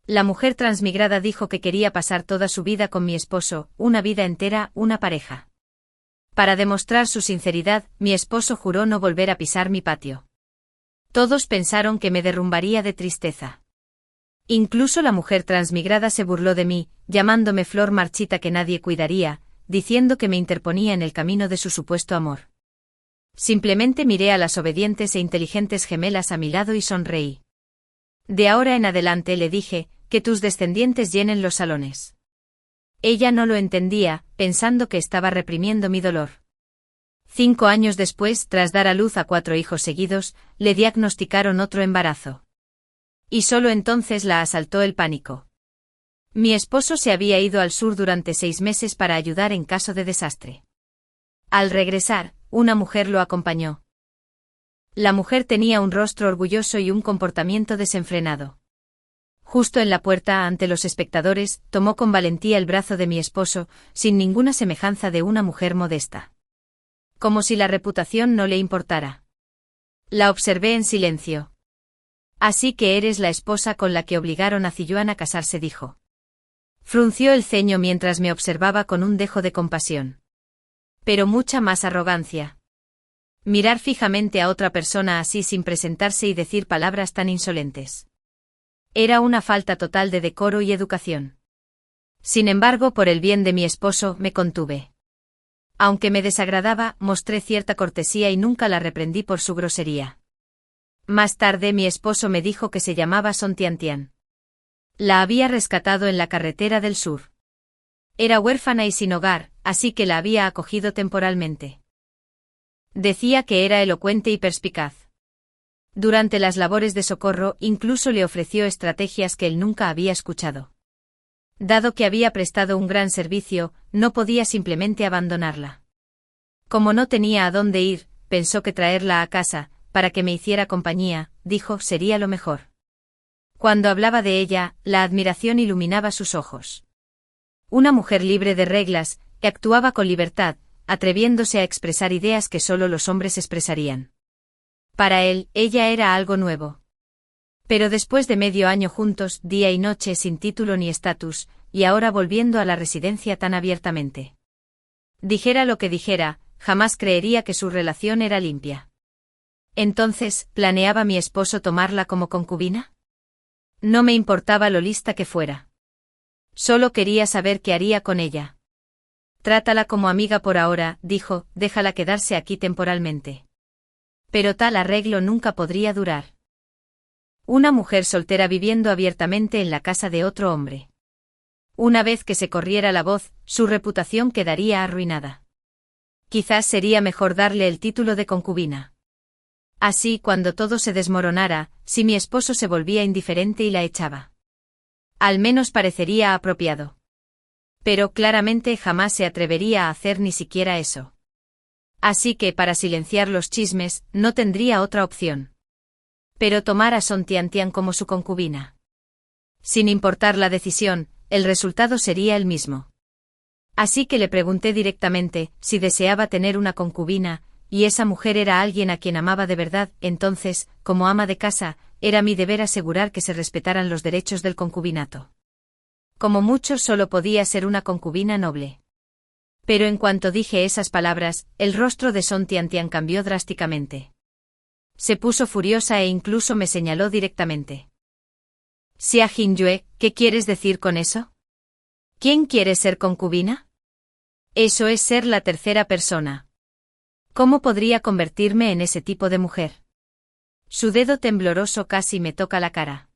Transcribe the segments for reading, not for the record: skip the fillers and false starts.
La mujer transmigrada dijo que quería pasar toda su vida con mi esposo, una vida entera, una pareja. Para demostrar su sinceridad, mi esposo juró no volver a pisar mi patio. Todos pensaron que me derrumbaría de tristeza. Incluso la mujer transmigrada se burló de mí, llamándome flor marchita que nadie cuidaría, diciendo que me interponía en el camino de su supuesto amor. Simplemente miré a las obedientes e inteligentes gemelas a mi lado y sonreí. De ahora en adelante, le dije, que tus descendientes llenen los salones. Ella no lo entendía, pensando que estaba reprimiendo mi dolor. 5 años después, tras dar a luz a 4 hijos seguidos, le diagnosticaron otro embarazo. Y solo entonces la asaltó el pánico. Mi esposo se había ido al sur durante 6 meses para ayudar en caso de desastre. Al regresar, una mujer lo acompañó. La mujer tenía un rostro orgulloso y un comportamiento desenfrenado. Justo en la puerta, ante los espectadores, tomó con valentía el brazo de mi esposo, sin ninguna semejanza de una mujer modesta. Como si la reputación no le importara. La observé en silencio. Así que eres la esposa con la que obligaron a Ziyuan a casarse, dijo. Frunció el ceño mientras me observaba con un dejo de compasión. Pero mucha más arrogancia. Mirar fijamente a otra persona así sin presentarse y decir palabras tan insolentes. Era una falta total de decoro y educación. Sin embargo, por el bien de mi esposo, me contuve. Aunque me desagradaba, mostré cierta cortesía y nunca la reprendí por su grosería. Más tarde mi esposo me dijo que se llamaba Son Tiantian. La había rescatado en la carretera del sur. Era huérfana y sin hogar, así que la había acogido temporalmente. Decía que era elocuente y perspicaz. Durante las labores de socorro, incluso le ofreció estrategias que él nunca había escuchado. Dado que había prestado un gran servicio, no podía simplemente abandonarla. Como no tenía a dónde ir, pensó que traerla a casa, para que me hiciera compañía, dijo, sería lo mejor. Cuando hablaba de ella, la admiración iluminaba sus ojos. Una mujer libre de reglas, que actuaba con libertad, atreviéndose a expresar ideas que solo los hombres expresarían. Para él, ella era algo nuevo. Pero después de medio año juntos, día y noche sin título ni estatus, y ahora volviendo a la residencia tan abiertamente. Dijera lo que dijera, jamás creería que su relación era limpia. Entonces, ¿planeaba mi esposo tomarla como concubina? No me importaba lo lista que fuera. Solo quería saber qué haría con ella. Trátala como amiga por ahora, dijo, déjala quedarse aquí temporalmente. Pero tal arreglo nunca podría durar. Una mujer soltera viviendo abiertamente en la casa de otro hombre. Una vez que se corriera la voz, su reputación quedaría arruinada. Quizás sería mejor darle el título de concubina. Así, cuando todo se desmoronara, si mi esposo se volvía indiferente y la echaba. Al menos parecería apropiado. Pero claramente jamás se atrevería a hacer ni siquiera eso. Así que, para silenciar los chismes, no tendría otra opción. Pero tomar a Son Tiantian como su concubina. Sin importar la decisión, el resultado sería el mismo. Así que le pregunté directamente si deseaba tener una concubina, y esa mujer era alguien a quien amaba de verdad. Entonces, como ama de casa, era mi deber asegurar que se respetaran los derechos del concubinato. Como mucho solo podía ser una concubina noble. Pero en cuanto dije esas palabras, el rostro de Son Tiantian cambió drásticamente. Se puso furiosa e incluso me señaló directamente. Xia Jingyue, ¿qué quieres decir con eso? ¿Quién quiere ser concubina? Eso es ser la tercera persona. ¿Cómo podría convertirme en ese tipo de mujer? Su dedo tembloroso casi me toca la cara.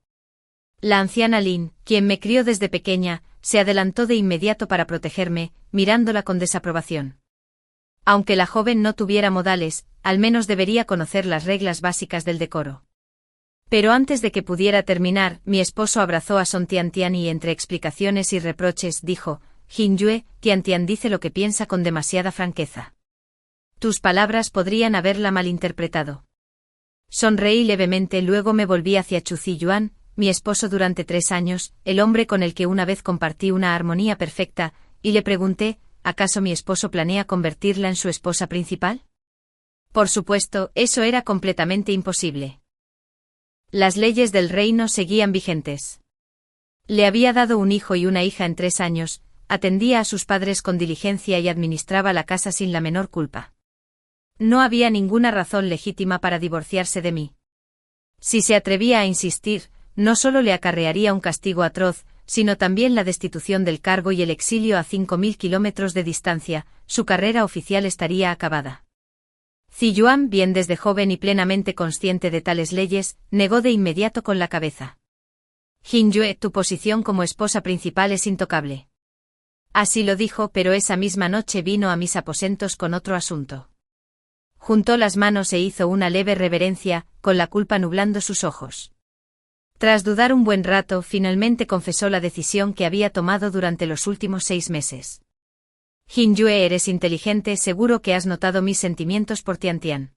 La anciana Lin, quien me crió desde pequeña, se adelantó de inmediato para protegerme, mirándola con desaprobación. Aunque la joven no tuviera modales, al menos debería conocer las reglas básicas del decoro. Pero antes de que pudiera terminar, mi esposo abrazó a Son Tiantian y entre explicaciones y reproches dijo, Jingyue, Tiantian dice lo que piensa con demasiada franqueza. Tus palabras podrían haberla malinterpretado. Sonreí levemente, luego me volví hacia Chu Ziyuan, mi esposo durante 3 años, el hombre con el que una vez compartí una armonía perfecta, y le pregunté, ¿acaso mi esposo planea convertirla en su esposa principal? Por supuesto, eso era completamente imposible. Las leyes del reino seguían vigentes. Le había dado un hijo y una hija en 3 años, atendía a sus padres con diligencia y administraba la casa sin la menor culpa. No había ninguna razón legítima para divorciarse de mí. Si se atrevía a insistir, no solo le acarrearía un castigo atroz, sino también la destitución del cargo y el exilio a 5.000 kilómetros de distancia. Su carrera oficial estaría acabada. Ziyuan, bien desde joven y plenamente consciente de tales leyes, negó de inmediato con la cabeza. Jingyue, tu posición como esposa principal es intocable. Así lo dijo, pero esa misma noche vino a mis aposentos con otro asunto. Juntó las manos e hizo una leve reverencia, con la culpa nublando sus ojos. Tras dudar un buen rato, finalmente confesó la decisión que había tomado durante los últimos 6 meses. Jingyue, eres inteligente, seguro que has notado mis sentimientos por Tiantian.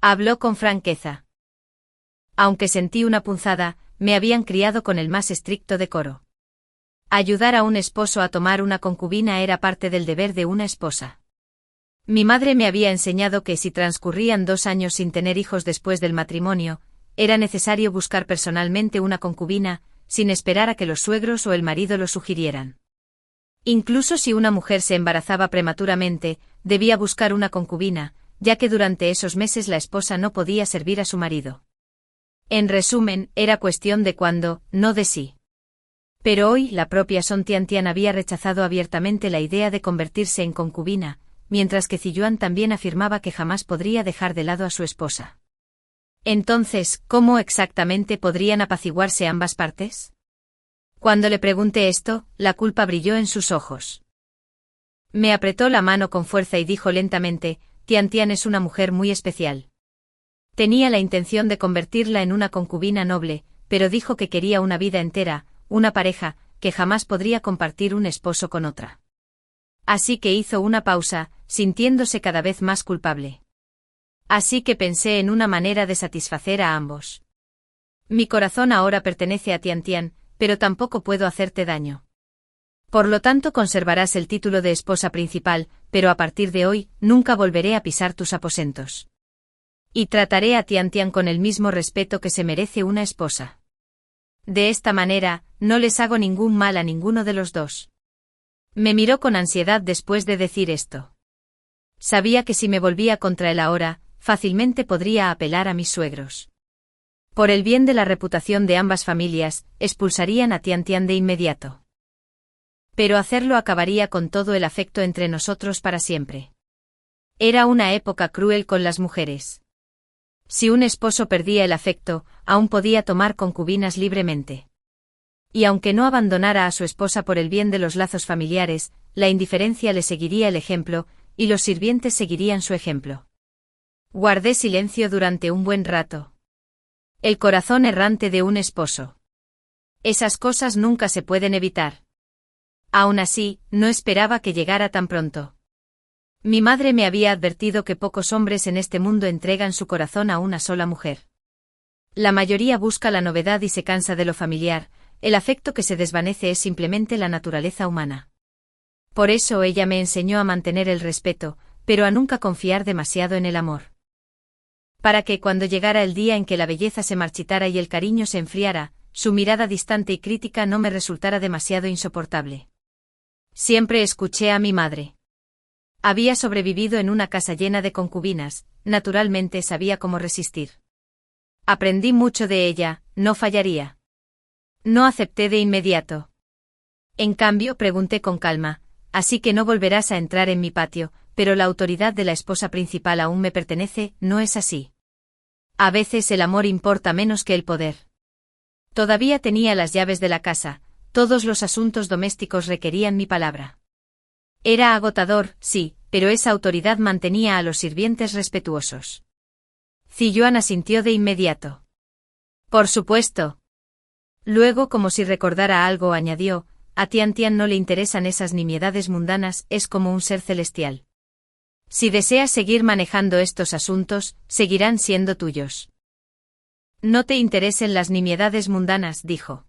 Habló con franqueza. Aunque sentí una punzada, me habían criado con el más estricto decoro. Ayudar a un esposo a tomar una concubina era parte del deber de una esposa. Mi madre me había enseñado que si transcurrían 2 años sin tener hijos después del matrimonio, era necesario buscar personalmente una concubina, sin esperar a que los suegros o el marido lo sugirieran. Incluso si una mujer se embarazaba prematuramente, debía buscar una concubina, ya que durante esos meses la esposa no podía servir a su marido. En resumen, era cuestión de cuándo, no de sí. Pero hoy la propia Song Tiantian había rechazado abiertamente la idea de convertirse en concubina, mientras que Ziyuan también afirmaba que jamás podría dejar de lado a su esposa. Entonces, ¿cómo exactamente podrían apaciguarse ambas partes? Cuando le pregunté esto, la culpa brilló en sus ojos. Me apretó la mano con fuerza y dijo lentamente, Tiantian es una mujer muy especial. Tenía la intención de convertirla en una concubina noble, pero dijo que quería una vida entera, una pareja, que jamás podría compartir un esposo con otra. Así que hizo una pausa, sintiéndose cada vez más culpable. Así que pensé en una manera de satisfacer a ambos. Mi corazón ahora pertenece a Tiantian, pero tampoco puedo hacerte daño. Por lo tanto conservarás el título de esposa principal, pero a partir de hoy, nunca volveré a pisar tus aposentos. Y trataré a Tiantian con el mismo respeto que se merece una esposa. De esta manera, no les hago ningún mal a ninguno de los dos. Me miró con ansiedad después de decir esto. Sabía que si me volvía contra él ahora, fácilmente podría apelar a mis suegros. Por el bien de la reputación de ambas familias, expulsarían a Tiantian de inmediato. Pero hacerlo acabaría con todo el afecto entre nosotros para siempre. Era una época cruel con las mujeres. Si un esposo perdía el afecto, aún podía tomar concubinas libremente. Y aunque no abandonara a su esposa por el bien de los lazos familiares, la indiferencia le seguiría el ejemplo, y los sirvientes seguirían su ejemplo. Guardé silencio durante un buen rato. El corazón errante de un esposo. Esas cosas nunca se pueden evitar. Aún así, no esperaba que llegara tan pronto. Mi madre me había advertido que pocos hombres en este mundo entregan su corazón a una sola mujer. La mayoría busca la novedad y se cansa de lo familiar, el afecto que se desvanece es simplemente la naturaleza humana. Por eso ella me enseñó a mantener el respeto, pero a nunca confiar demasiado en el amor. Para que cuando llegara el día en que la belleza se marchitara y el cariño se enfriara, su mirada distante y crítica no me resultara demasiado insoportable. Siempre escuché a mi madre. Había sobrevivido en una casa llena de concubinas, naturalmente sabía cómo resistir. Aprendí mucho de ella, no fallaría. No acepté de inmediato. En cambio, pregunté con calma, así que no volverás a entrar en mi patio, pero la autoridad de la esposa principal aún me pertenece, ¿no es así? A veces el amor importa menos que el poder. Todavía tenía las llaves de la casa, todos los asuntos domésticos requerían mi palabra. Era agotador, sí, pero esa autoridad mantenía a los sirvientes respetuosos. Ziyuan asintió de inmediato. Por supuesto. Luego, como si recordara algo, añadió, a Tiantian no le interesan esas nimiedades mundanas, es como un ser celestial. Si deseas seguir manejando estos asuntos, seguirán siendo tuyos. No te interesen las nimiedades mundanas, dijo.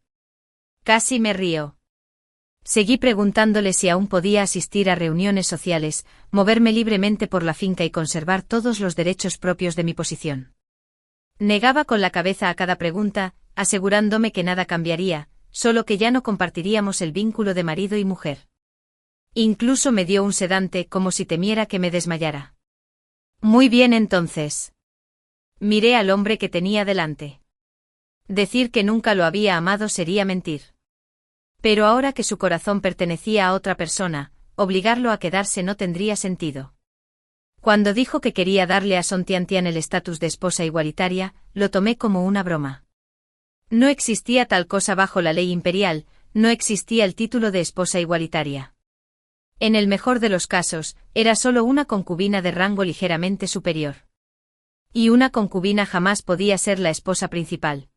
Casi me río. Seguí preguntándole si aún podía asistir a reuniones sociales, moverme libremente por la finca y conservar todos los derechos propios de mi posición. Negaba con la cabeza a cada pregunta, asegurándome que nada cambiaría, solo que ya no compartiríamos el vínculo de marido y mujer. Incluso me dio un sedante como si temiera que me desmayara. Muy bien entonces. Miré al hombre que tenía delante. Decir que nunca lo había amado sería mentir. Pero ahora que su corazón pertenecía a otra persona, obligarlo a quedarse no tendría sentido. Cuando dijo que quería darle a Son Tian el estatus de esposa igualitaria, lo tomé como una broma. No existía tal cosa bajo la ley imperial, no existía el título de esposa igualitaria. En el mejor de los casos, era solo una concubina de rango ligeramente superior. Y una concubina jamás podía ser la esposa principal.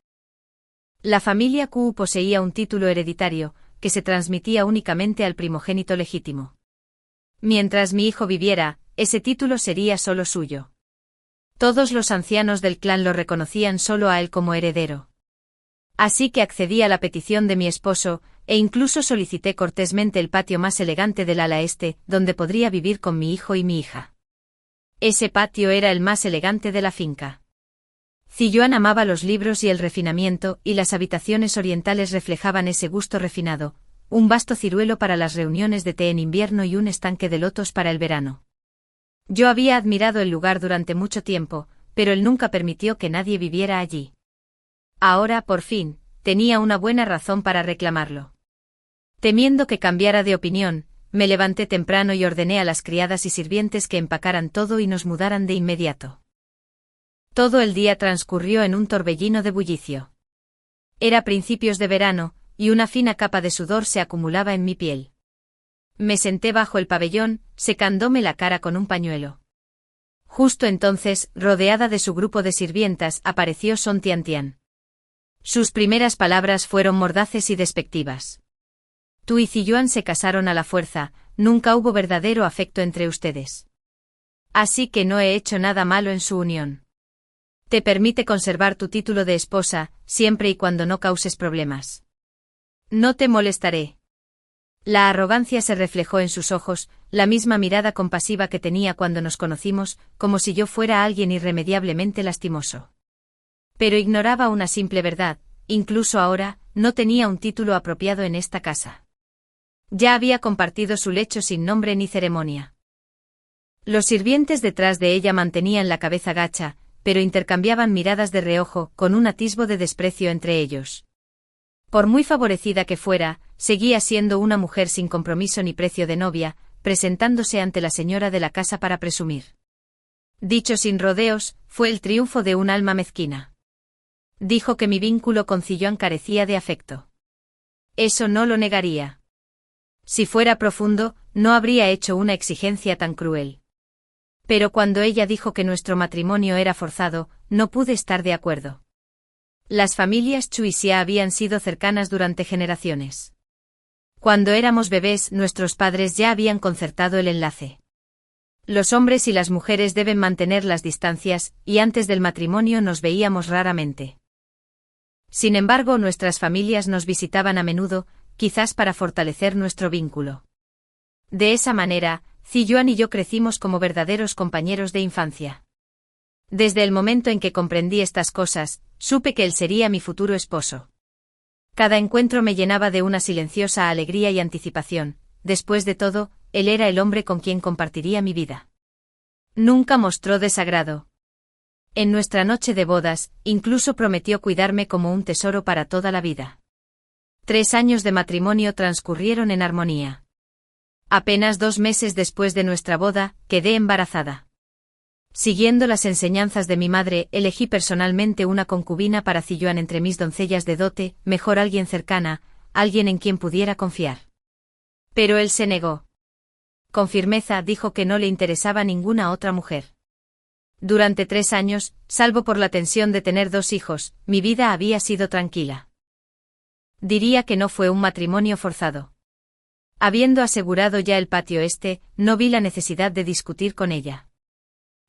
La familia Ku poseía un título hereditario, que se transmitía únicamente al primogénito legítimo. Mientras mi hijo viviera, ese título sería solo suyo. Todos los ancianos del clan lo reconocían solo a él como heredero. Así que accedí a la petición de mi esposo, e incluso solicité cortésmente el patio más elegante del ala este, donde podría vivir con mi hijo y mi hija. Ese patio era el más elegante de la finca. Ziyuan amaba los libros y el refinamiento, y las habitaciones orientales reflejaban ese gusto refinado, un vasto ciruelo para las reuniones de té en invierno y un estanque de lotos para el verano. Yo había admirado el lugar durante mucho tiempo, pero él nunca permitió que nadie viviera allí. Ahora, por fin, tenía una buena razón para reclamarlo. Temiendo que cambiara de opinión, me levanté temprano y ordené a las criadas y sirvientes que empacaran todo y nos mudaran de inmediato. Todo el día transcurrió en un torbellino de bullicio. Era principios de verano, y una fina capa de sudor se acumulaba en mi piel. Me senté bajo el pabellón, secándome la cara con un pañuelo. Justo entonces, rodeada de su grupo de sirvientas, apareció Son Tian. Sus primeras palabras fueron mordaces y despectivas. Tú y Ziyuan se casaron a la fuerza, nunca hubo verdadero afecto entre ustedes. Así que no he hecho nada malo en su unión. Te permite conservar tu título de esposa, siempre y cuando no causes problemas. No te molestaré. La arrogancia se reflejó en sus ojos, la misma mirada compasiva que tenía cuando nos conocimos, como si yo fuera alguien irremediablemente lastimoso. Pero ignoraba una simple verdad, incluso ahora, no tenía un título apropiado en esta casa. Ya había compartido su lecho sin nombre ni ceremonia. Los sirvientes detrás de ella mantenían la cabeza gacha, pero intercambiaban miradas de reojo, con un atisbo de desprecio entre ellos. Por muy favorecida que fuera, seguía siendo una mujer sin compromiso ni precio de novia, presentándose ante la señora de la casa para presumir. Dicho sin rodeos, fue el triunfo de un alma mezquina. Dijo que mi vínculo con Ziyuan carecía de afecto. Eso no lo negaría. Si fuera profundo, no habría hecho una exigencia tan cruel. Pero cuando ella dijo que nuestro matrimonio era forzado, no pude estar de acuerdo. Las familias Chu y Xia habían sido cercanas durante generaciones. Cuando éramos bebés, nuestros padres ya habían concertado el enlace. Los hombres y las mujeres deben mantener las distancias, y antes del matrimonio nos veíamos raramente. Sin embargo, nuestras familias nos visitaban a menudo, quizás para fortalecer nuestro vínculo. De esa manera, Ziyuan y yo crecimos como verdaderos compañeros de infancia. Desde el momento en que comprendí estas cosas, supe que él sería mi futuro esposo. Cada encuentro me llenaba de una silenciosa alegría y anticipación. Después de todo, él era el hombre con quien compartiría mi vida. Nunca mostró desagrado. En nuestra noche de bodas, incluso prometió cuidarme como un tesoro para toda la vida. 3 años de matrimonio transcurrieron en armonía. Apenas 2 meses después de nuestra boda, quedé embarazada. Siguiendo las enseñanzas de mi madre, elegí personalmente una concubina para Ziyuan entre mis doncellas de dote, mejor alguien cercana, alguien en quien pudiera confiar. Pero él se negó. Con firmeza dijo que no le interesaba ninguna otra mujer. Durante 3 años, salvo por la tensión de tener 2 hijos, mi vida había sido tranquila. Diría que no fue un matrimonio forzado. Habiendo asegurado ya el patio este, no vi la necesidad de discutir con ella.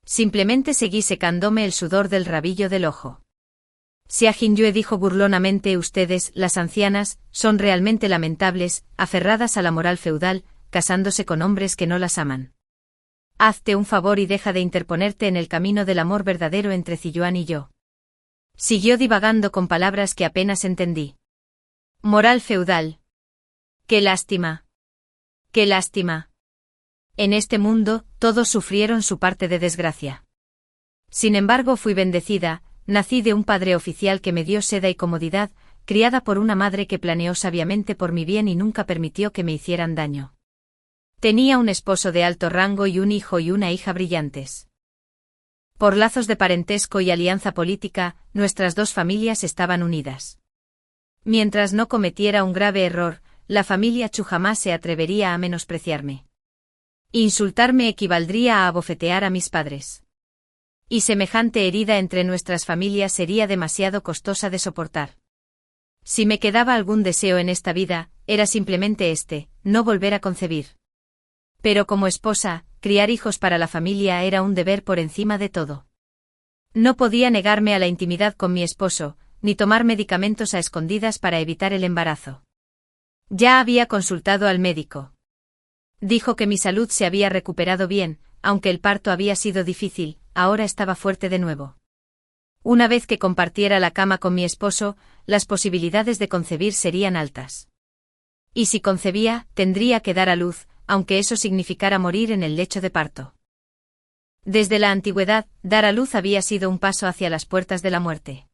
Simplemente seguí secándome el sudor del rabillo del ojo. Xia Jingyue dijo burlonamente: ustedes, las ancianas, son realmente lamentables, aferradas a la moral feudal, casándose con hombres que no las aman. Hazte un favor y deja de interponerte en el camino del amor verdadero entre Ziyuan y yo. Siguió divagando con palabras que apenas entendí. Moral feudal. ¡Qué lástima! ¡Qué lástima! En este mundo, todos sufrieron su parte de desgracia. Sin embargo, fui bendecida, nací de un padre oficial que me dio seda y comodidad, criada por una madre que planeó sabiamente por mi bien y nunca permitió que me hicieran daño. Tenía un esposo de alto rango y un hijo y una hija brillantes. Por lazos de parentesco y alianza política, nuestras dos familias estaban unidas. Mientras no cometiera un grave error, la familia Chu jamás se atrevería a menospreciarme. Insultarme equivaldría a abofetear a mis padres. Y semejante herida entre nuestras familias sería demasiado costosa de soportar. Si me quedaba algún deseo en esta vida, era simplemente no volver a concebir. Pero como esposa, criar hijos para la familia era un deber por encima de todo. No podía negarme a la intimidad con mi esposo, ni tomar medicamentos a escondidas para evitar el embarazo. Ya había consultado al médico. Dijo que mi salud se había recuperado bien, aunque el parto había sido difícil, ahora estaba fuerte de nuevo. Una vez que compartiera la cama con mi esposo, las posibilidades de concebir serían altas. Y si concebía, tendría que dar a luz, aunque eso significara morir en el lecho de parto. Desde la antigüedad, dar a luz había sido un paso hacia las puertas de la muerte.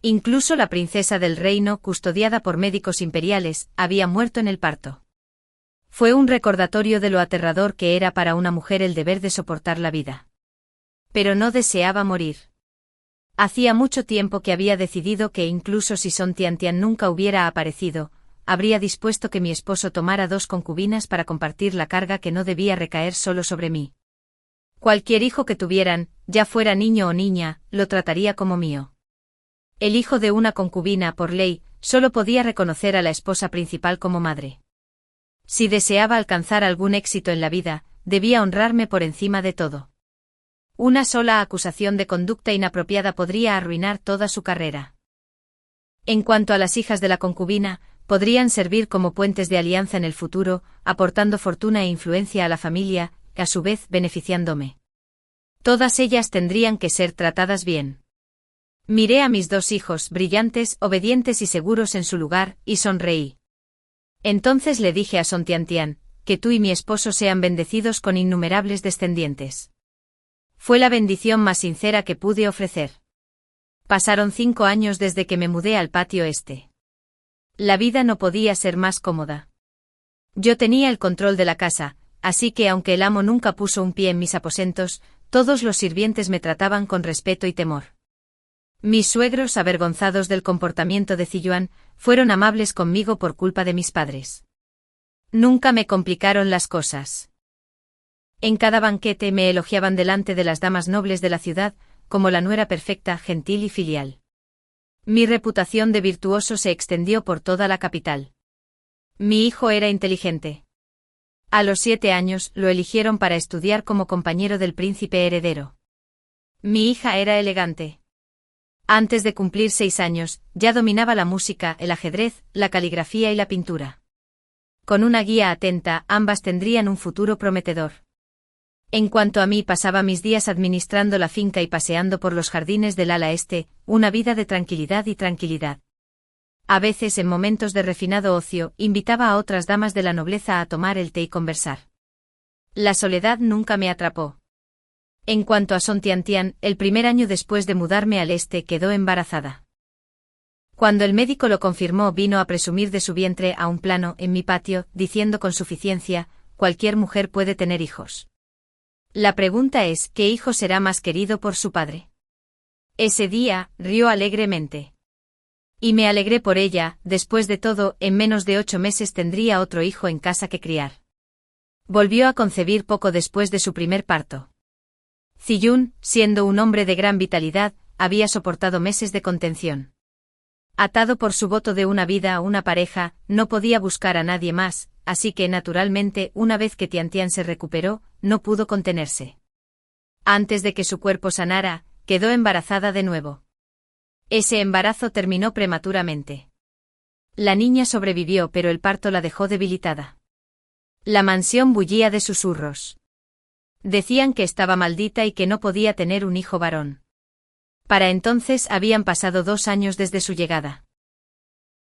Incluso la princesa del reino, custodiada por médicos imperiales, había muerto en el parto. Fue un recordatorio de lo aterrador que era para una mujer el deber de soportar la vida. Pero no deseaba morir. Hacía mucho tiempo que había decidido que incluso si Son Tiantian nunca hubiera aparecido, habría dispuesto que mi esposo tomara 2 concubinas para compartir la carga que no debía recaer solo sobre mí. Cualquier hijo que tuvieran, ya fuera niño o niña, lo trataría como mío. El hijo de una concubina, por ley, solo podía reconocer a la esposa principal como madre. Si deseaba alcanzar algún éxito en la vida, debía honrarme por encima de todo. Una sola acusación de conducta inapropiada podría arruinar toda su carrera. En cuanto a las hijas de la concubina, podrían servir como puentes de alianza en el futuro, aportando fortuna e influencia a la familia, a su vez beneficiándome. Todas ellas tendrían que ser tratadas bien. Miré a mis 2 hijos, brillantes, obedientes y seguros en su lugar, y sonreí. Entonces le dije a Son Tiantian, que tú y mi esposo sean bendecidos con innumerables descendientes. Fue la bendición más sincera que pude ofrecer. Pasaron 5 años desde que me mudé al patio este. La vida no podía ser más cómoda. Yo tenía el control de la casa, así que aunque el amo nunca puso un pie en mis aposentos, todos los sirvientes me trataban con respeto y temor. Mis suegros, avergonzados del comportamiento de Ziyuan, fueron amables conmigo por culpa de mis padres. Nunca me complicaron las cosas. En cada banquete me elogiaban delante de las damas nobles de la ciudad, como la nuera perfecta, gentil y filial. Mi reputación de virtuoso se extendió por toda la capital. Mi hijo era inteligente. A los 7 años lo eligieron para estudiar como compañero del príncipe heredero. Mi hija era elegante. Antes de cumplir 6 años, ya dominaba la música, el ajedrez, la caligrafía y la pintura. Con una guía atenta, ambas tendrían un futuro prometedor. En cuanto a mí, pasaba mis días administrando la finca y paseando por los jardines del ala este, una vida de tranquilidad y tranquilidad. A veces, en momentos de refinado ocio, invitaba a otras damas de la nobleza a tomar el té y conversar. La soledad nunca me atrapó. En cuanto a Son Tiantian, el primer año después de mudarme al este quedó embarazada. Cuando el médico lo confirmó, vino a presumir de su vientre a un plano en mi patio, diciendo con suficiencia, cualquier mujer puede tener hijos. La pregunta es, ¿qué hijo será más querido por su padre? Ese día, rió alegremente. Y me alegré por ella, después de todo, en menos de 8 meses tendría otro hijo en casa que criar. Volvió a concebir poco después de su primer parto. Ziyun, siendo un hombre de gran vitalidad, había soportado meses de contención. Atado por su voto de una vida a una pareja, no podía buscar a nadie más, así que naturalmente, una vez que Tiantian se recuperó, no pudo contenerse. Antes de que su cuerpo sanara, quedó embarazada de nuevo. Ese embarazo terminó prematuramente. La niña sobrevivió, pero el parto la dejó debilitada. La mansión bullía de susurros. Decían que estaba maldita y que no podía tener un hijo varón. Para entonces habían pasado 2 años desde su llegada.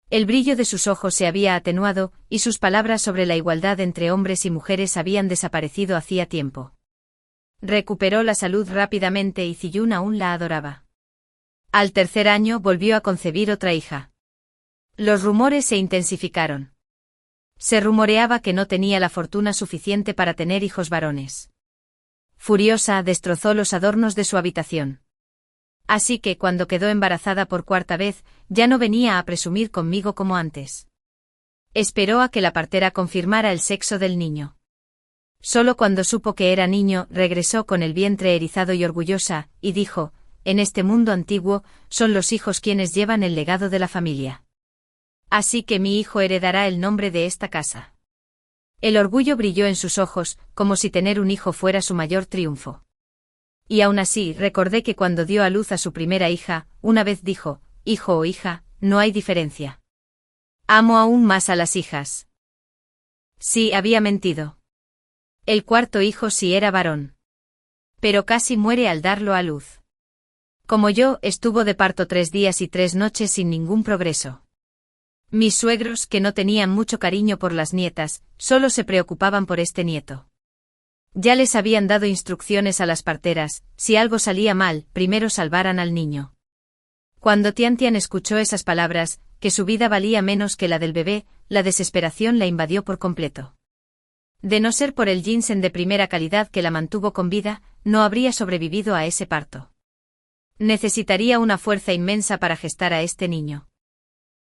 El brillo de sus ojos se había atenuado, y sus palabras sobre la igualdad entre hombres y mujeres habían desaparecido hacía tiempo. Recuperó la salud rápidamente y Ziyun aún la adoraba. Al tercer año volvió a concebir otra hija. Los rumores se intensificaron. Se rumoreaba que no tenía la fortuna suficiente para tener hijos varones. Furiosa, destrozó los adornos de su habitación. Así que cuando quedó embarazada por cuarta vez, ya no venía a presumir conmigo como antes. Esperó a que la partera confirmara el sexo del niño. Solo cuando supo que era niño, regresó con el vientre erizado y orgullosa, y dijo: en este mundo antiguo, son los hijos quienes llevan el legado de la familia. Así que mi hijo heredará el nombre de esta casa. El orgullo brilló en sus ojos, como si tener un hijo fuera su mayor triunfo. Y aún así recordé que cuando dio a luz a su primera hija, una vez dijo: hijo o hija, no hay diferencia. Amo aún más a las hijas. Sí, había mentido. El cuarto hijo sí era varón. Pero casi muere al darlo a luz. Como yo, estuvo de parto 3 días y 3 noches sin ningún progreso. Mis suegros, que no tenían mucho cariño por las nietas, solo se preocupaban por este nieto. Ya les habían dado instrucciones a las parteras: si algo salía mal, primero salvaran al niño. Cuando Tiantian escuchó esas palabras, que su vida valía menos que la del bebé, la desesperación la invadió por completo. De no ser por el ginseng de primera calidad que la mantuvo con vida, no habría sobrevivido a ese parto. Necesitaría una fuerza inmensa para gestar a este niño.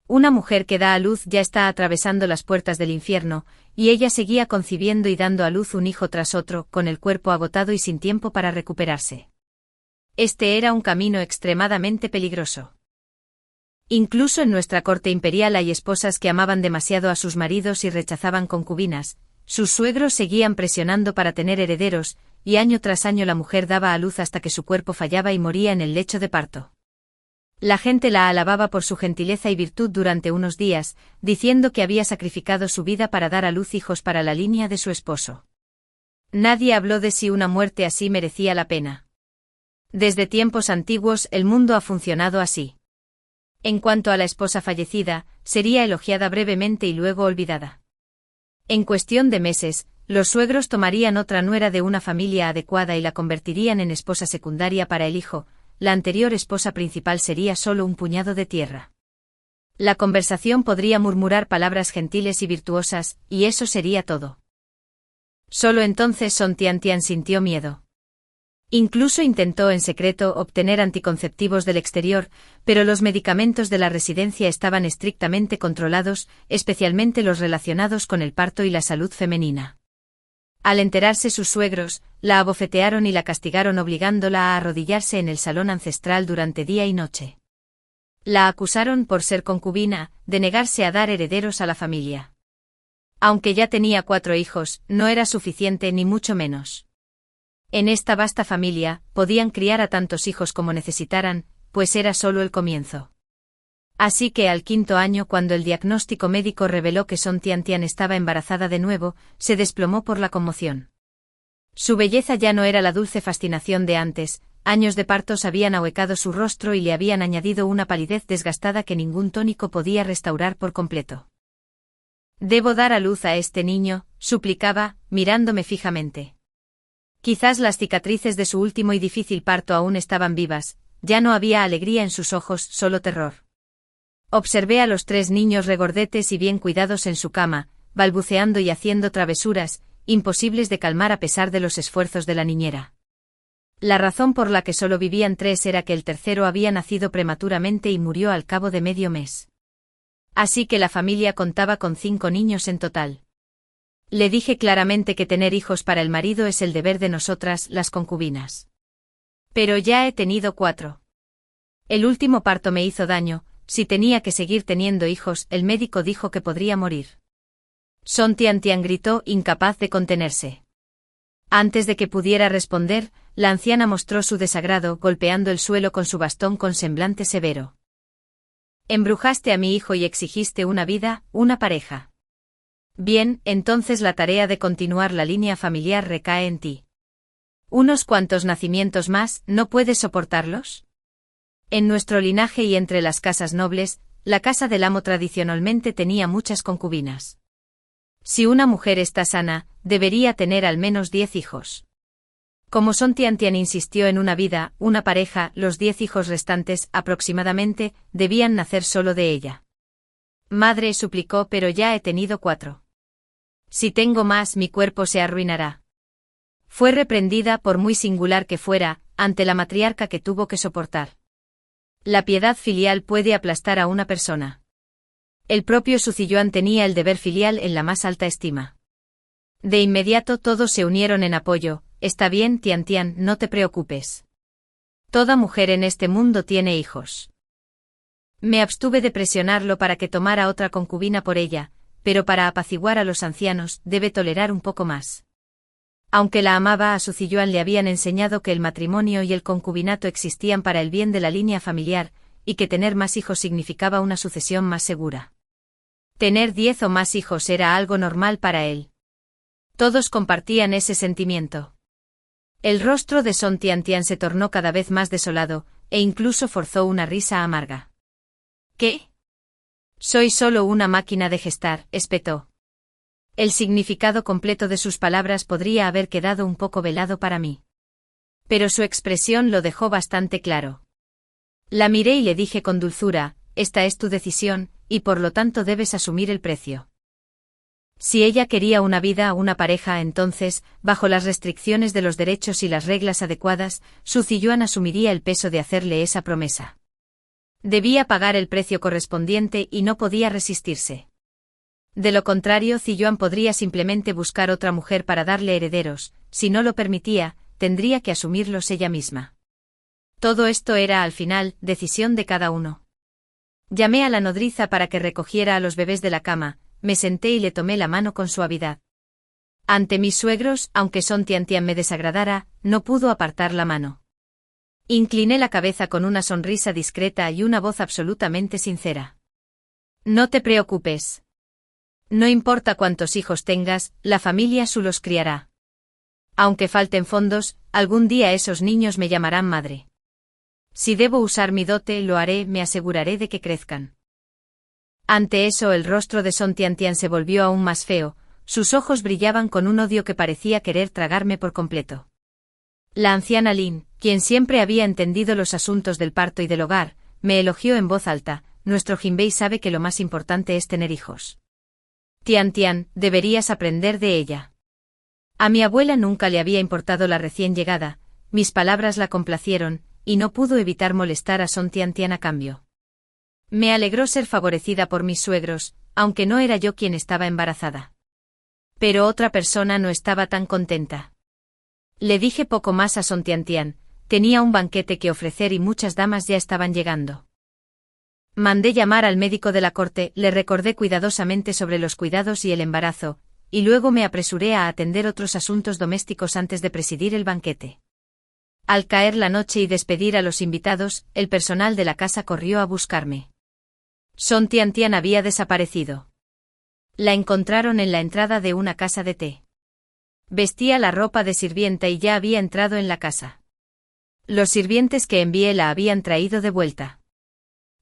Una mujer que da a luz ya está atravesando las puertas del infierno, y ella seguía concibiendo y dando a luz un hijo tras otro, con el cuerpo agotado y sin tiempo para recuperarse. Este era un camino extremadamente peligroso. Incluso en nuestra corte imperial hay esposas que amaban demasiado a sus maridos y rechazaban concubinas. Sus suegros seguían presionando para tener herederos, y año tras año la mujer daba a luz hasta que su cuerpo fallaba y moría en el lecho de parto. La gente la alababa por su gentileza y virtud durante unos días, diciendo que había sacrificado su vida para dar a luz hijos para la línea de su esposo. Nadie habló de si una muerte así merecía la pena. Desde tiempos antiguos el mundo ha funcionado así. En cuanto a la esposa fallecida, sería elogiada brevemente y luego olvidada. En cuestión de meses, los suegros tomarían otra nuera de una familia adecuada y la convertirían en esposa secundaria para el hijo. La anterior esposa principal sería solo un puñado de tierra. La conversación podría murmurar palabras gentiles y virtuosas, y eso sería todo. Solo entonces Song Tiantian sintió miedo. Incluso intentó en secreto obtener anticonceptivos del exterior, pero los medicamentos de la residencia estaban estrictamente controlados, especialmente los relacionados con el parto y la salud femenina. Al enterarse sus suegros, la abofetearon y la castigaron obligándola a arrodillarse en el salón ancestral durante día y noche. La acusaron por ser concubina, de negarse a dar herederos a la familia. Aunque ya tenía 4 hijos, no era suficiente ni mucho menos. En esta vasta familia, podían criar a tantos hijos como necesitaran, pues era solo el comienzo. Así que al 5.º año, cuando el diagnóstico médico reveló que Song Tiantian estaba embarazada de nuevo, se desplomó por la conmoción. Su belleza ya no era la dulce fascinación de antes, años de partos habían ahuecado su rostro y le habían añadido una palidez desgastada que ningún tónico podía restaurar por completo. «Debo dar a luz a este niño», suplicaba, mirándome fijamente. Quizás las cicatrices de su último y difícil parto aún estaban vivas, ya no había alegría en sus ojos, solo terror. Observé a los 3 niños regordetes y bien cuidados en su cama, balbuceando y haciendo travesuras, imposibles de calmar a pesar de los esfuerzos de la niñera. La razón por la que solo vivían 3 era que el tercero había nacido prematuramente y murió al cabo de medio mes. Así que la familia contaba con 5 niños en total. Le dije claramente que tener hijos para el marido es el deber de nosotras, las concubinas. Pero ya he tenido 4. El último parto me hizo daño. Si tenía que seguir teniendo hijos, el médico dijo que podría morir. Song Tiantian gritó, incapaz de contenerse. Antes de que pudiera responder, la anciana mostró su desagrado, golpeando el suelo con su bastón con semblante severo. Embrujaste a mi hijo y exigiste una vida, una pareja. Bien, entonces la tarea de continuar la línea familiar recae en ti. ¿Unos cuantos nacimientos más, no puedes soportarlos? En nuestro linaje y entre las casas nobles, la casa del amo tradicionalmente tenía muchas concubinas. Si una mujer está sana, debería tener al menos 10 hijos. Como Son Tiantian insistió en una vida, una pareja, los 10 hijos restantes, aproximadamente, debían nacer solo de ella. Madre, suplicó, pero ya he tenido 4. Si tengo más, mi cuerpo se arruinará. Fue reprendida, por muy singular que fuera, ante la matriarca que tuvo que soportar. La piedad filial puede aplastar a una persona. El propio Su Ziyuan tenía el deber filial en la más alta estima. De inmediato todos se unieron en apoyo. Está bien, Tiantian, no te preocupes. Toda mujer en este mundo tiene hijos. Me abstuve de presionarlo para que tomara otra concubina por ella, pero para apaciguar a los ancianos, debe tolerar un poco más. Aunque la amaba, a Su Ziyuan le habían enseñado que el matrimonio y el concubinato existían para el bien de la línea familiar, y que tener más hijos significaba una sucesión más segura. Tener 10 o más hijos era algo normal para él. Todos compartían ese sentimiento. El rostro de Son Tiantian se tornó cada vez más desolado, e incluso forzó una risa amarga. ¿Qué? Soy solo una máquina de gestar, espetó. El significado completo de sus palabras podría haber quedado un poco velado para mí. Pero su expresión lo dejó bastante claro. La miré y le dije con dulzura, esta es tu decisión, y por lo tanto debes asumir el precio. Si ella quería una vida, una pareja, entonces, bajo las restricciones de los derechos y las reglas adecuadas, Su Ziyuan asumiría el peso de hacerle esa promesa. Debía pagar el precio correspondiente y no podía resistirse. De lo contrario, Ziyuan podría simplemente buscar otra mujer para darle herederos, si no lo permitía, tendría que asumirlos ella misma. Todo esto era, al final, decisión de cada uno. Llamé a la nodriza para que recogiera a los bebés de la cama, me senté y le tomé la mano con suavidad. Ante mis suegros, aunque Son Tiantian me desagradara, no pudo apartar la mano. Incliné la cabeza con una sonrisa discreta y una voz absolutamente sincera. No te preocupes. No importa cuántos hijos tengas, la familia Su los criará. Aunque falten fondos, algún día esos niños me llamarán madre. Si debo usar mi dote, lo haré, me aseguraré de que crezcan. Ante eso el rostro de Son Tiantian se volvió aún más feo, sus ojos brillaban con un odio que parecía querer tragarme por completo. La anciana Lin, quien siempre había entendido los asuntos del parto y del hogar, me elogió en voz alta, nuestro Jinbei sabe que lo más importante es tener hijos. Tiantian, deberías aprender de ella. A mi abuela nunca le había importado la recién llegada, mis palabras la complacieron, y no pudo evitar molestar a Son Tiantian a cambio. Me alegró ser favorecida por mis suegros, aunque no era yo quien estaba embarazada. Pero otra persona no estaba tan contenta. Le dije poco más a Son Tiantian, tenía un banquete que ofrecer y muchas damas ya estaban llegando. Mandé llamar al médico de la corte, le recordé cuidadosamente sobre los cuidados y el embarazo, y luego me apresuré a atender otros asuntos domésticos antes de presidir el banquete. Al caer la noche y despedir a los invitados, el personal de la casa corrió a buscarme. Son Tiantian había desaparecido. La encontraron en la entrada de una casa de té. Vestía la ropa de sirvienta y ya había entrado en la casa. Los sirvientes que envié la habían traído de vuelta.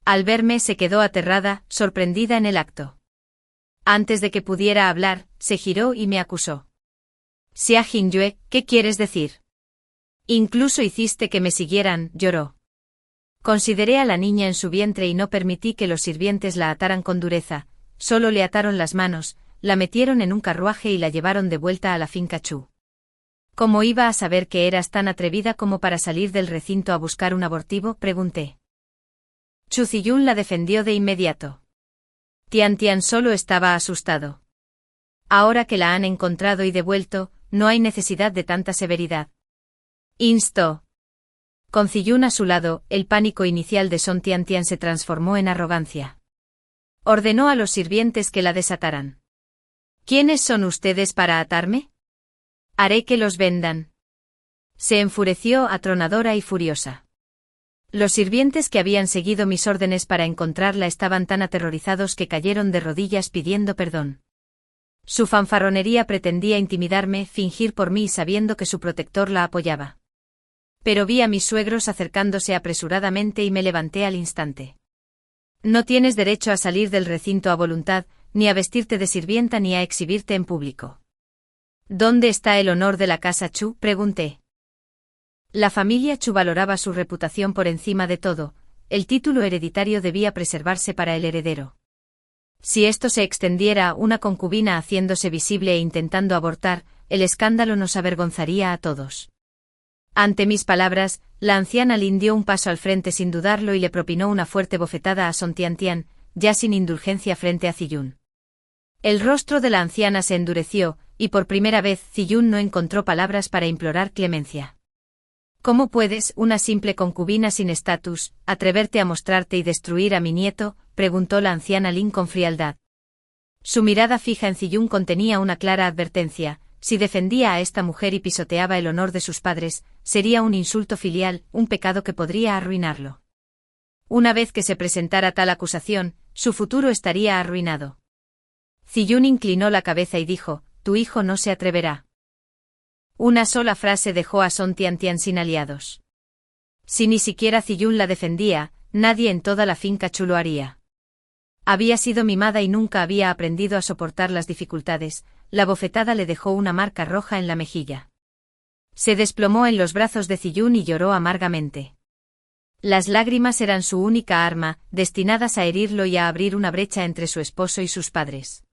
Al verme se quedó aterrada, sorprendida en el acto. Antes de que pudiera hablar, se giró y me acusó. Xia Jingyue, ¿qué quieres decir? Incluso hiciste que me siguieran, lloró. Consideré a la niña en su vientre y no permití que los sirvientes la ataran con dureza, solo le ataron las manos, la metieron en un carruaje y la llevaron de vuelta a la finca Chu. ¿Cómo iba a saber que eras tan atrevida como para salir del recinto a buscar un abortivo?, pregunté. Chu Ziyun la defendió de inmediato. Tiantian solo estaba asustado. Ahora que la han encontrado y devuelto, no hay necesidad de tanta severidad. Instó. Con Ziyun a su lado, el pánico inicial de Son Tiantian se transformó en arrogancia. Ordenó a los sirvientes que la desataran. ¿Quiénes son ustedes para atarme? Haré que los vendan. Se enfureció atronadora y furiosa. Los sirvientes que habían seguido mis órdenes para encontrarla estaban tan aterrorizados que cayeron de rodillas pidiendo perdón. Su fanfarronería pretendía intimidarme, fingir por mí sabiendo que su protector la apoyaba. Pero vi a mis suegros acercándose apresuradamente y me levanté al instante. No tienes derecho a salir del recinto a voluntad, ni a vestirte de sirvienta ni a exhibirte en público. ¿Dónde está el honor de la casa Chu?, pregunté. La familia Chu valoraba su reputación por encima de todo, el título hereditario debía preservarse para el heredero. Si esto se extendiera a una concubina haciéndose visible e intentando abortar, el escándalo nos avergonzaría a todos. Ante mis palabras, la anciana Lin dio un paso al frente sin dudarlo y le propinó una fuerte bofetada a Song Tiantian, ya sin indulgencia frente a Ziyun. El rostro de la anciana se endureció, y por primera vez Ziyun no encontró palabras para implorar clemencia. ¿Cómo puedes, una simple concubina sin estatus, atreverte a mostrarte y destruir a mi nieto?, preguntó la anciana Lin con frialdad. Su mirada fija en Ziyun contenía una clara advertencia: si defendía a esta mujer y pisoteaba el honor de sus padres, sería un insulto filial, un pecado que podría arruinarlo. Una vez que se presentara tal acusación, su futuro estaría arruinado. Ziyun inclinó la cabeza y dijo: tu hijo no se atreverá. Una sola frase dejó a Song Tiantian sin aliados. Si ni siquiera Ziyun la defendía, nadie en toda la finca Chu lo haría. Había sido mimada y nunca había aprendido a soportar las dificultades. La bofetada le dejó una marca roja en la mejilla. Se desplomó en los brazos de Ziyun y lloró amargamente. Las lágrimas eran su única arma, destinadas a herirlo y a abrir una brecha entre su esposo y sus padres.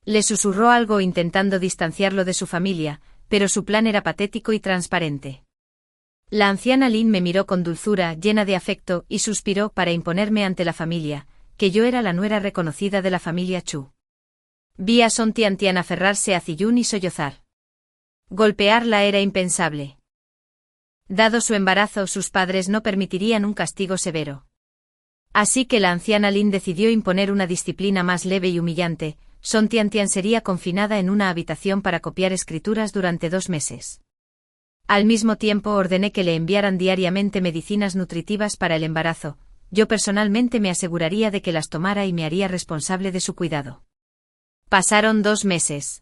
Le susurró algo intentando distanciarlo de su familia, pero su plan era patético y transparente. La anciana Lin me miró con dulzura, llena de afecto, y suspiró para imponerme ante la familia, que yo era la nuera reconocida de la familia Chu. Vi a Song Tiantian aferrarse a Ziyun y sollozar. Golpearla era impensable. Dado su embarazo, sus padres no permitirían un castigo severo. Así que la anciana Lin decidió imponer una disciplina más leve y humillante. Song Tiantian sería confinada en una habitación para copiar escrituras durante 2 meses. Al mismo tiempo ordené que le enviaran diariamente medicinas nutritivas para el embarazo. Yo personalmente me aseguraría de que las tomara y me haría responsable de su cuidado. Pasaron 2 meses.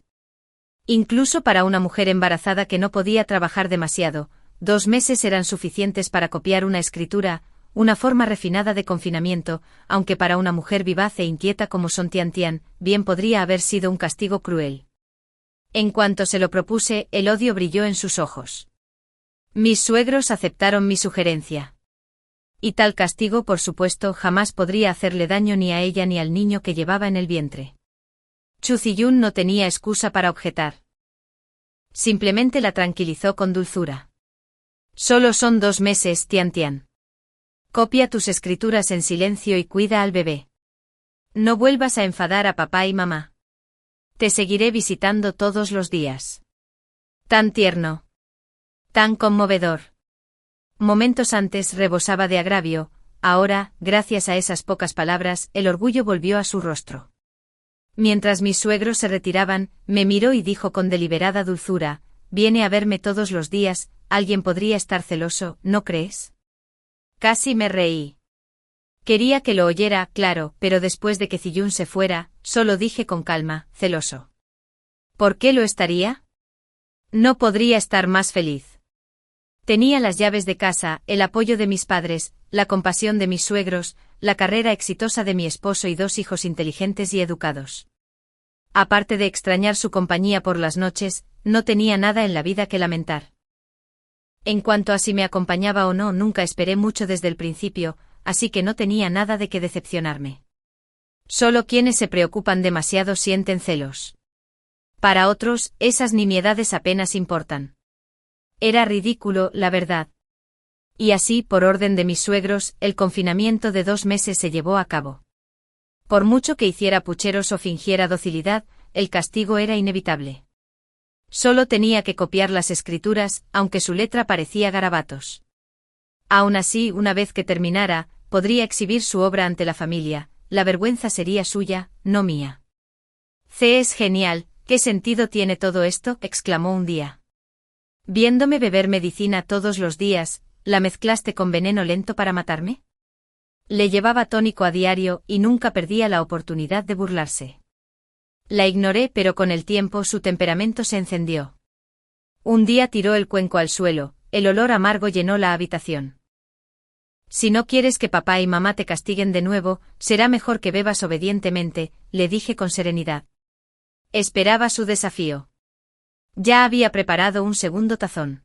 Incluso para una mujer embarazada que no podía trabajar demasiado, 2 meses eran suficientes para copiar una escritura, una forma refinada de confinamiento, aunque para una mujer vivaz e inquieta como Song Tiantian, bien podría haber sido un castigo cruel. En cuanto se lo propuse, el odio brilló en sus ojos. Mis suegros aceptaron mi sugerencia. Y tal castigo, por supuesto, jamás podría hacerle daño ni a ella ni al niño que llevaba en el vientre. Chu Ziyun no tenía excusa para objetar. Simplemente la tranquilizó con dulzura. Solo son 2 meses, Tiantian. Copia tus escrituras en silencio y cuida al bebé. No vuelvas a enfadar a papá y mamá. Te seguiré visitando todos los días. Tan tierno. Tan conmovedor. Momentos antes rebosaba de agravio, ahora, gracias a esas pocas palabras, el orgullo volvió a su rostro. Mientras mis suegros se retiraban, me miró y dijo con deliberada dulzura: viene a verme todos los días, alguien podría estar celoso, ¿no crees? Casi me reí. Quería que lo oyera, claro, pero después de que Ziyun se fuera, solo dije con calma: celoso. ¿Por qué lo estaría? No podría estar más feliz. Tenía las llaves de casa, el apoyo de mis padres, la compasión de mis suegros, la carrera exitosa de mi esposo y 2 hijos inteligentes y educados. Aparte de extrañar su compañía por las noches, no tenía nada en la vida que lamentar. En cuanto a si me acompañaba o no, nunca esperé mucho desde el principio, así que no tenía nada de qué decepcionarme. Solo quienes se preocupan demasiado sienten celos. Para otros, esas nimiedades apenas importan. Era ridículo, la verdad. Y así, por orden de mis suegros, el confinamiento de 2 meses se llevó a cabo. Por mucho que hiciera pucheros o fingiera docilidad, el castigo era inevitable. Solo tenía que copiar las escrituras, aunque su letra parecía garabatos. Aún así, una vez que terminara, podría exhibir su obra ante la familia, la vergüenza sería suya, no mía. Es genial, ¿qué sentido tiene todo esto?, exclamó un día. Viéndome beber medicina todos los días, ¿la mezclaste con veneno lento para matarme? Le llevaba tónico a diario y nunca perdía la oportunidad de burlarse. La ignoré, pero con el tiempo su temperamento se encendió. Un día tiró el cuenco al suelo, el olor amargo llenó la habitación. Si no quieres que papá y mamá te castiguen de nuevo, será mejor que bebas obedientemente, le dije con serenidad. Esperaba su desafío. Ya había preparado un segundo tazón.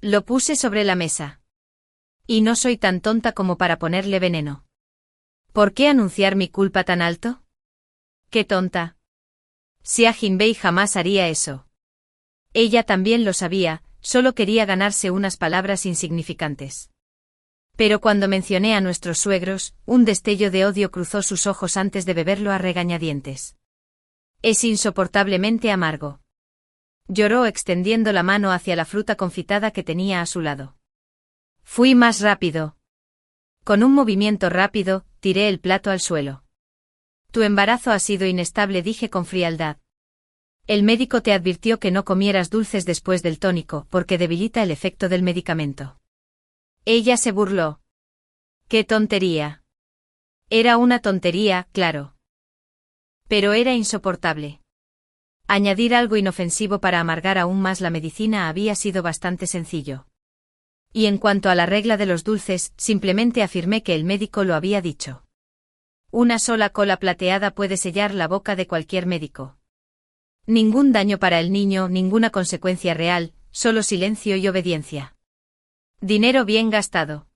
Lo puse sobre la mesa. Y no soy tan tonta como para ponerle veneno. ¿Por qué anunciar mi culpa tan alto? ¡Qué tonta! Xia Jinbei jamás haría eso. Ella también lo sabía, solo quería ganarse unas palabras insignificantes. Pero cuando mencioné a nuestros suegros, un destello de odio cruzó sus ojos antes de beberlo a regañadientes. Es insoportablemente amargo. Lloró extendiendo la mano hacia la fruta confitada que tenía a su lado. Fui más rápido. Con un movimiento rápido, tiré el plato al suelo. Tu embarazo ha sido inestable, dije con frialdad. El médico te advirtió que no comieras dulces después del tónico, porque debilita el efecto del medicamento. Ella se burló. ¡Qué tontería! Era una tontería, claro. Pero era insoportable. Añadir algo inofensivo para amargar aún más la medicina había sido bastante sencillo. Y en cuanto a la regla de los dulces, simplemente afirmé que el médico lo había dicho. Una sola cola plateada puede sellar la boca de cualquier médico. Ningún daño para el niño, ninguna consecuencia real, solo silencio y obediencia. Dinero bien gastado.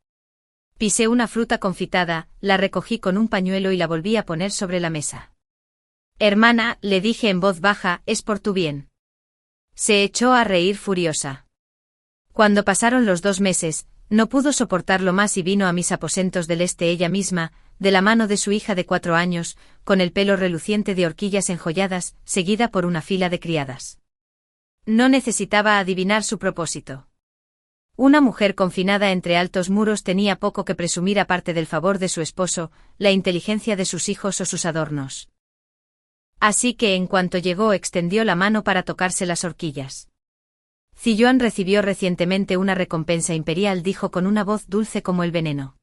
Pisé una fruta confitada, la recogí con un pañuelo y la volví a poner sobre la mesa. Hermana, le dije en voz baja, es por tu bien. Se echó a reír furiosa. Cuando pasaron los 2 meses, no pudo soportarlo más y vino a mis aposentos del este ella misma, de la mano de su hija de 4 años, con el pelo reluciente de horquillas enjolladas, seguida por una fila de criadas. No necesitaba adivinar su propósito. Una mujer confinada entre altos muros tenía poco que presumir aparte del favor de su esposo, la inteligencia de sus hijos o sus adornos. Así que en cuanto llegó extendió la mano para tocarse las horquillas. Ziyuan recibió recientemente una recompensa imperial, dijo con una voz dulce como el veneno.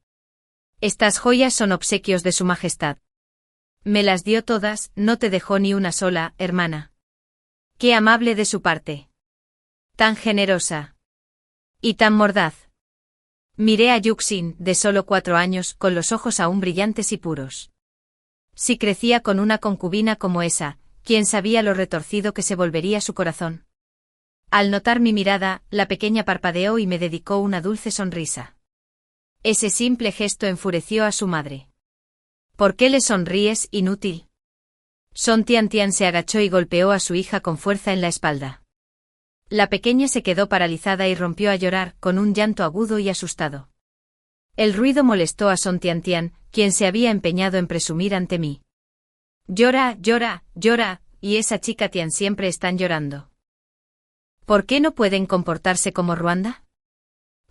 Estas joyas son obsequios de su majestad. Me las dio todas, no te dejó ni una sola, hermana. Qué amable de su parte. Tan generosa. Y tan mordaz. Miré a Yuxin, de solo 4 años, con los ojos aún brillantes y puros. Si crecía con una concubina como esa, ¿quién sabía lo retorcido que se volvería su corazón? Al notar mi mirada, la pequeña parpadeó y me dedicó una dulce sonrisa. Ese simple gesto enfureció a su madre. ¿Por qué le sonríes, inútil? Son Tiantian se agachó y golpeó a su hija con fuerza en la espalda. La pequeña se quedó paralizada y rompió a llorar, con un llanto agudo y asustado. El ruido molestó a Son Tiantian, quien se había empeñado en presumir ante mí. Llora, llora, llora, y esa chica Tian siempre están llorando. ¿Por qué no pueden comportarse como Ruanda?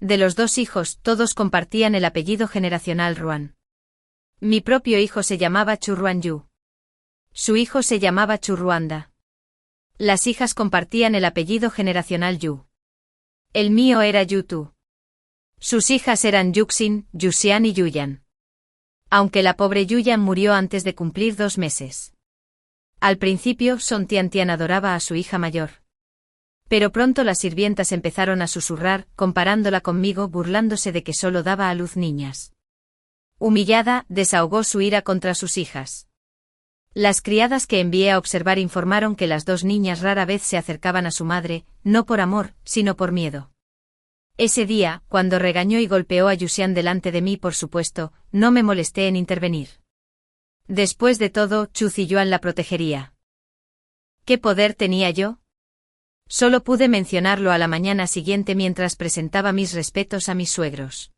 De los 2 hijos, todos compartían el apellido generacional Ruan. Mi propio hijo se llamaba Chu Ruanyu. Su hijo se llamaba Chu Ruanda. Las hijas compartían el apellido generacional Yu. El mío era Yutu. Sus hijas eran Yuxin, Yuxian y Yuyan. Aunque la pobre Yuyan murió antes de cumplir 2 meses. Al principio, Son Tiantian adoraba a su hija mayor. Pero pronto las sirvientas empezaron a susurrar, comparándola conmigo, burlándose de que solo daba a luz niñas. Humillada, desahogó su ira contra sus hijas. Las criadas que envié a observar informaron que las 2 niñas rara vez se acercaban a su madre, no por amor, sino por miedo. Ese día, cuando regañó y golpeó a Yuxian delante de mí, por supuesto, no me molesté en intervenir. Después de todo, Chu Ziyuan la protegería. ¿Qué poder tenía yo? Solo pude mencionarlo a la mañana siguiente mientras presentaba mis respetos a mis suegros.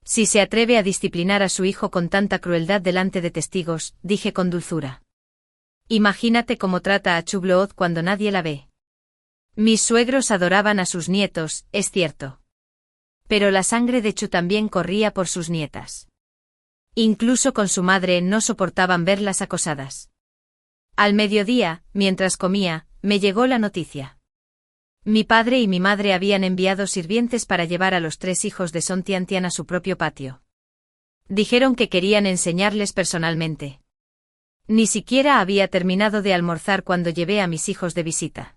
Si se atreve a disciplinar a su hijo con tanta crueldad delante de testigos, dije con dulzura. Imagínate cómo trata a Chu Blood cuando nadie la ve. Mis suegros adoraban a sus nietos, es cierto. Pero la sangre de Chu también corría por sus nietas. Incluso con su madre no soportaban verlas acosadas. Al mediodía, mientras comía, me llegó la noticia. Mi padre y mi madre habían enviado sirvientes para llevar a los 3 hijos de Son Tiantian a su propio patio. Dijeron que querían enseñarles personalmente. Ni siquiera había terminado de almorzar cuando llevé a mis hijos de visita.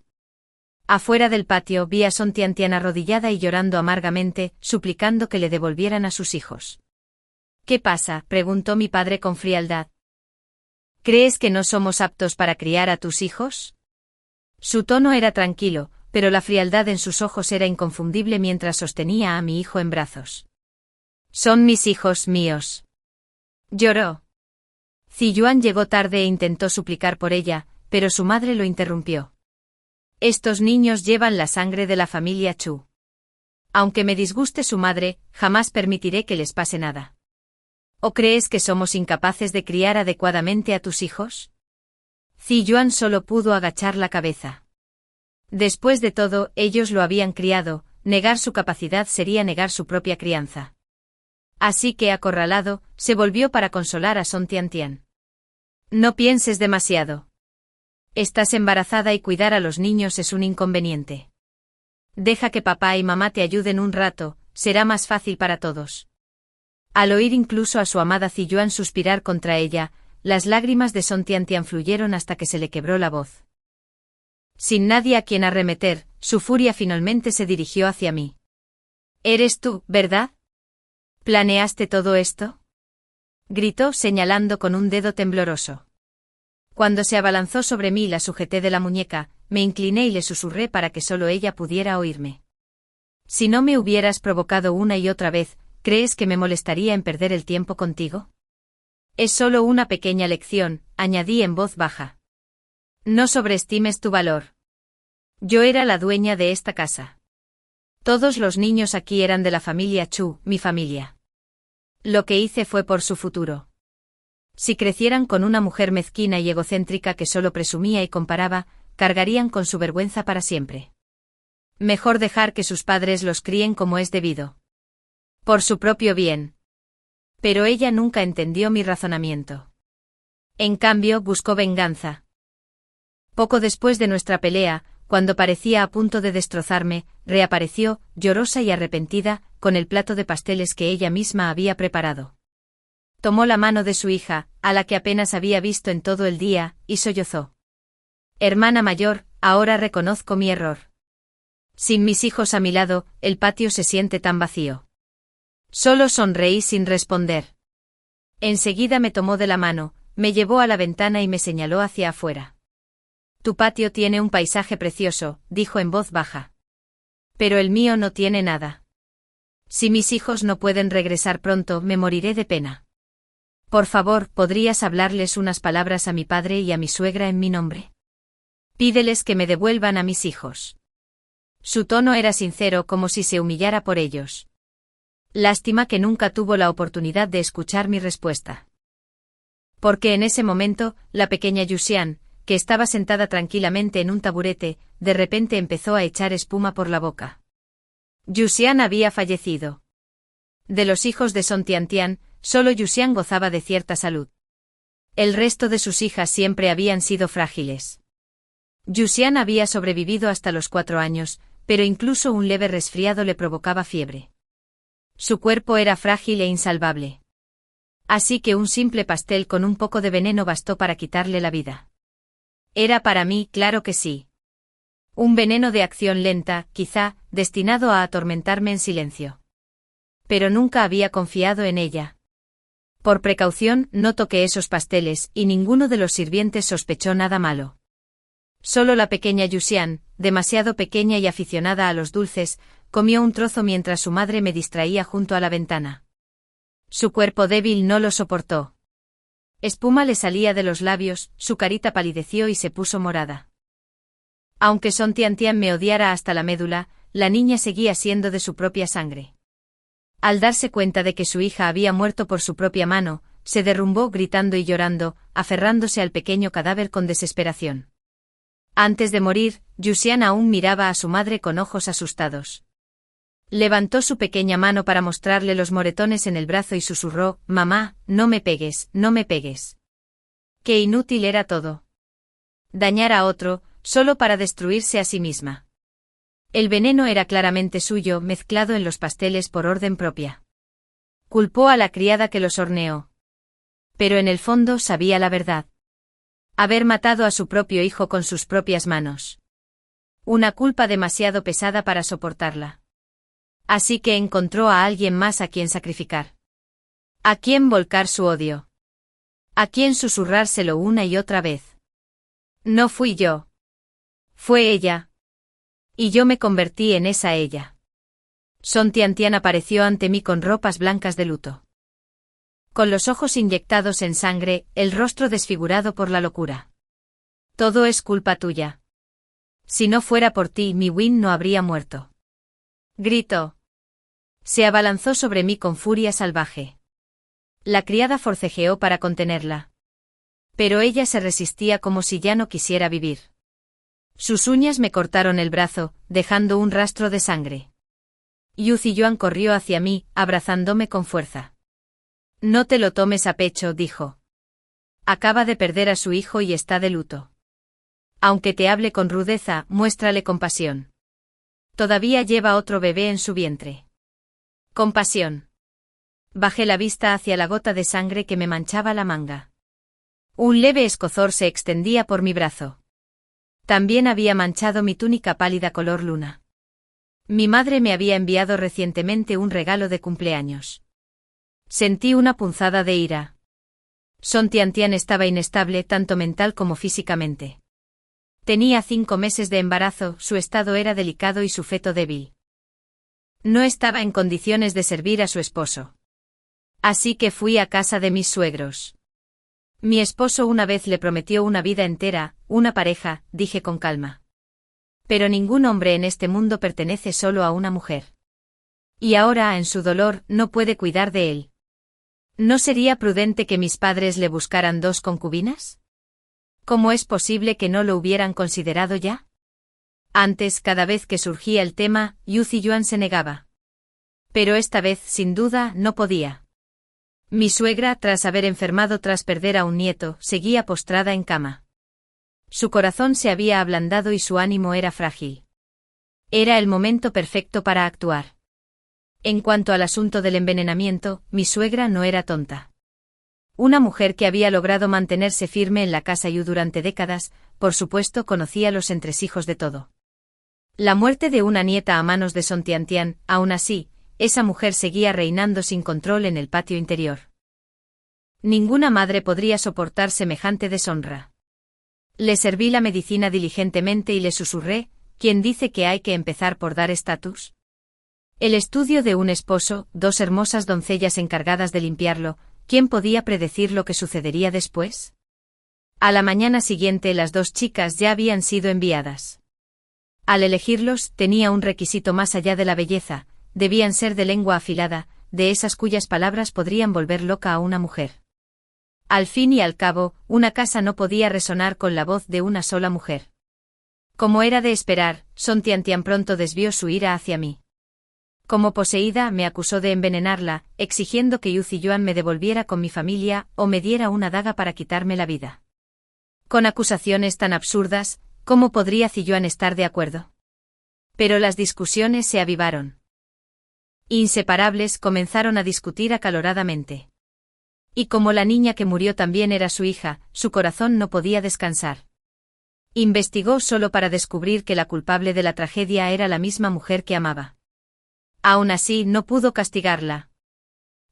Afuera del patio vi a Son Tiantian arrodillada y llorando amargamente, suplicando que le devolvieran a sus hijos. ¿Qué pasa?, preguntó mi padre con frialdad. ¿Crees que no somos aptos para criar a tus hijos? Su tono era tranquilo, pero la frialdad en sus ojos era inconfundible mientras sostenía a mi hijo en brazos. Son mis hijos míos. Lloró. Ziyuan llegó tarde e intentó suplicar por ella, pero su madre lo interrumpió. Estos niños llevan la sangre de la familia Chu. Aunque me disguste su madre, jamás permitiré que les pase nada. ¿O crees que somos incapaces de criar adecuadamente a tus hijos? Ziyuan solo pudo agachar la cabeza. Después de todo, ellos lo habían criado, negar su capacidad sería negar su propia crianza. Así que, acorralado, se volvió para consolar a Son Tiantian. No pienses demasiado. Estás embarazada y cuidar a los niños es un inconveniente. Deja que papá y mamá te ayuden un rato, será más fácil para todos. Al oír incluso a su amada Ziyuan suspirar contra ella, las lágrimas de Son Tiantian fluyeron hasta que se le quebró la voz. Sin nadie a quien arremeter, su furia finalmente se dirigió hacia mí. «Eres tú, ¿verdad? ¿Planeaste todo esto?», gritó señalando con un dedo tembloroso. Cuando se abalanzó sobre mí la sujeté de la muñeca, me incliné y le susurré para que solo ella pudiera oírme. «Si no me hubieras provocado una y otra vez, ¿crees que me molestaría en perder el tiempo contigo? Es solo una pequeña lección», añadí en voz baja. «No sobreestimes tu valor. Yo era la dueña de esta casa. Todos los niños aquí eran de la familia Chu, mi familia. Lo que hice fue por su futuro. Si crecieran con una mujer mezquina y egocéntrica que solo presumía y comparaba, cargarían con su vergüenza para siempre. Mejor dejar que sus padres los críen como es debido. Por su propio bien». Pero ella nunca entendió mi razonamiento. En cambio, buscó venganza. Poco después de nuestra pelea, cuando parecía a punto de destrozarme, reapareció, llorosa y arrepentida, con el plato de pasteles que ella misma había preparado. Tomó la mano de su hija, a la que apenas había visto en todo el día, y sollozó. «Hermana mayor, ahora reconozco mi error. Sin mis hijos a mi lado, el patio se siente tan vacío». Solo sonreí sin responder. Enseguida me tomó de la mano, me llevó a la ventana y me señaló hacia afuera. «Tu patio tiene un paisaje precioso», dijo en voz baja. «Pero el mío no tiene nada. Si mis hijos no pueden regresar pronto, me moriré de pena. Por favor, ¿podrías hablarles unas palabras a mi padre y a mi suegra en mi nombre? Pídeles que me devuelvan a mis hijos». Su tono era sincero, como si se humillara por ellos. Lástima que nunca tuvo la oportunidad de escuchar mi respuesta. Porque en ese momento, la pequeña Yuxian, que estaba sentada tranquilamente en un taburete, de repente empezó a echar espuma por la boca. Yuxian había fallecido. De los hijos de Son Tiantian, solo Yuxian gozaba de cierta salud. El resto de sus hijas siempre habían sido frágiles. Yuxian había sobrevivido hasta los 4 años, pero incluso un leve resfriado le provocaba fiebre. Su cuerpo era frágil e insalvable. Así que un simple pastel con un poco de veneno bastó para quitarle la vida. Era para mí, claro que sí. Un veneno de acción lenta, quizá, destinado a atormentarme en silencio. Pero nunca había confiado en ella. Por precaución, no toqué esos pasteles, y ninguno de los sirvientes sospechó nada malo. Solo la pequeña Yuxian, demasiado pequeña y aficionada a los dulces, comió un trozo mientras su madre me distraía junto a la ventana. Su cuerpo débil no lo soportó. Espuma le salía de los labios, su carita palideció y se puso morada. Aunque Son Tiantian me odiara hasta la médula, la niña seguía siendo de su propia sangre. Al darse cuenta de que su hija había muerto por su propia mano, se derrumbó gritando y llorando, aferrándose al pequeño cadáver con desesperación. Antes de morir, Yuxian aún miraba a su madre con ojos asustados. Levantó su pequeña mano para mostrarle los moretones en el brazo y susurró: «Mamá, no me pegues, no me pegues». Qué inútil era todo. Dañar a otro, solo para destruirse a sí misma. El veneno era claramente suyo, mezclado en los pasteles por orden propia. Culpó a la criada que los horneó. Pero en el fondo sabía la verdad. Haber matado a su propio hijo con sus propias manos. Una culpa demasiado pesada para soportarla. Así que encontró a alguien más a quien sacrificar. A quien volcar su odio. A quien susurrárselo una y otra vez. No fui yo. Fue ella. Y yo me convertí en esa ella. Son Tian apareció ante mí con ropas blancas de luto. Con los ojos inyectados en sangre, el rostro desfigurado por la locura. Todo es culpa tuya. Si no fuera por ti, mi Win no habría muerto. Gritó. Se abalanzó sobre mí con furia salvaje. La criada forcejeó para contenerla. Pero ella se resistía como si ya no quisiera vivir. Sus uñas me cortaron el brazo, dejando un rastro de sangre. Yu Ziyuan corrió hacia mí, abrazándome con fuerza. No te lo tomes a pecho, dijo. Acaba de perder a su hijo y está de luto. Aunque te hable con rudeza, muéstrale compasión. Todavía lleva otro bebé en su vientre. Compasión. Bajé la vista hacia la gota de sangre que me manchaba la manga. Un leve escozor se extendía por mi brazo. También había manchado mi túnica pálida color luna. Mi madre me había enviado recientemente un regalo de cumpleaños. Sentí una punzada de ira. Son Tian estaba inestable tanto mental como físicamente. Tenía 5 meses de embarazo, su estado era delicado y su feto débil. No estaba en condiciones de servir a su esposo. Así que fui a casa de mis suegros. Mi esposo una vez le prometió una vida entera, una pareja, dije con calma. Pero ningún hombre en este mundo pertenece solo a una mujer. Y ahora, en su dolor, no puede cuidar de él. ¿No sería prudente que mis padres le buscaran 2 concubinas? ¿Cómo es posible que no lo hubieran considerado ya? Antes, cada vez que surgía el tema, Yu Ziyuan se negaba. Pero esta vez, sin duda, no podía. Mi suegra, tras haber enfermado tras perder a un nieto, seguía postrada en cama. Su corazón se había ablandado y su ánimo era frágil. Era el momento perfecto para actuar. En cuanto al asunto del envenenamiento, mi suegra no era tonta. Una mujer que había logrado mantenerse firme en la casa Yu durante décadas, por supuesto conocía los entresijos de todo. La muerte de una nieta a manos de Son Tian, aún así, esa mujer seguía reinando sin control en el patio interior. Ninguna madre podría soportar semejante deshonra. Le serví la medicina diligentemente y le susurré, ¿quién dice que hay que empezar por dar estatus? El estudio de un esposo, 2 hermosas doncellas encargadas de limpiarlo, ¿quién podía predecir lo que sucedería después? A la mañana siguiente las 2 chicas ya habían sido enviadas. Al elegirlos, tenía un requisito más allá de la belleza, debían ser de lengua afilada, de esas cuyas palabras podrían volver loca a una mujer. Al fin y al cabo, una casa no podía resonar con la voz de una sola mujer. Como era de esperar, Son Tian pronto desvió su ira hacia mí. Como poseída, me acusó de envenenarla, exigiendo que Yu Ziyuan me devolviera con mi familia o me diera una daga para quitarme la vida. Con acusaciones tan absurdas, ¿cómo podría Ziyuan estar de acuerdo? Pero las discusiones se avivaron. Inseparables, comenzaron a discutir acaloradamente. Y como la niña que murió también era su hija, su corazón no podía descansar. Investigó solo para descubrir que la culpable de la tragedia era la misma mujer que amaba. Aún así, no pudo castigarla.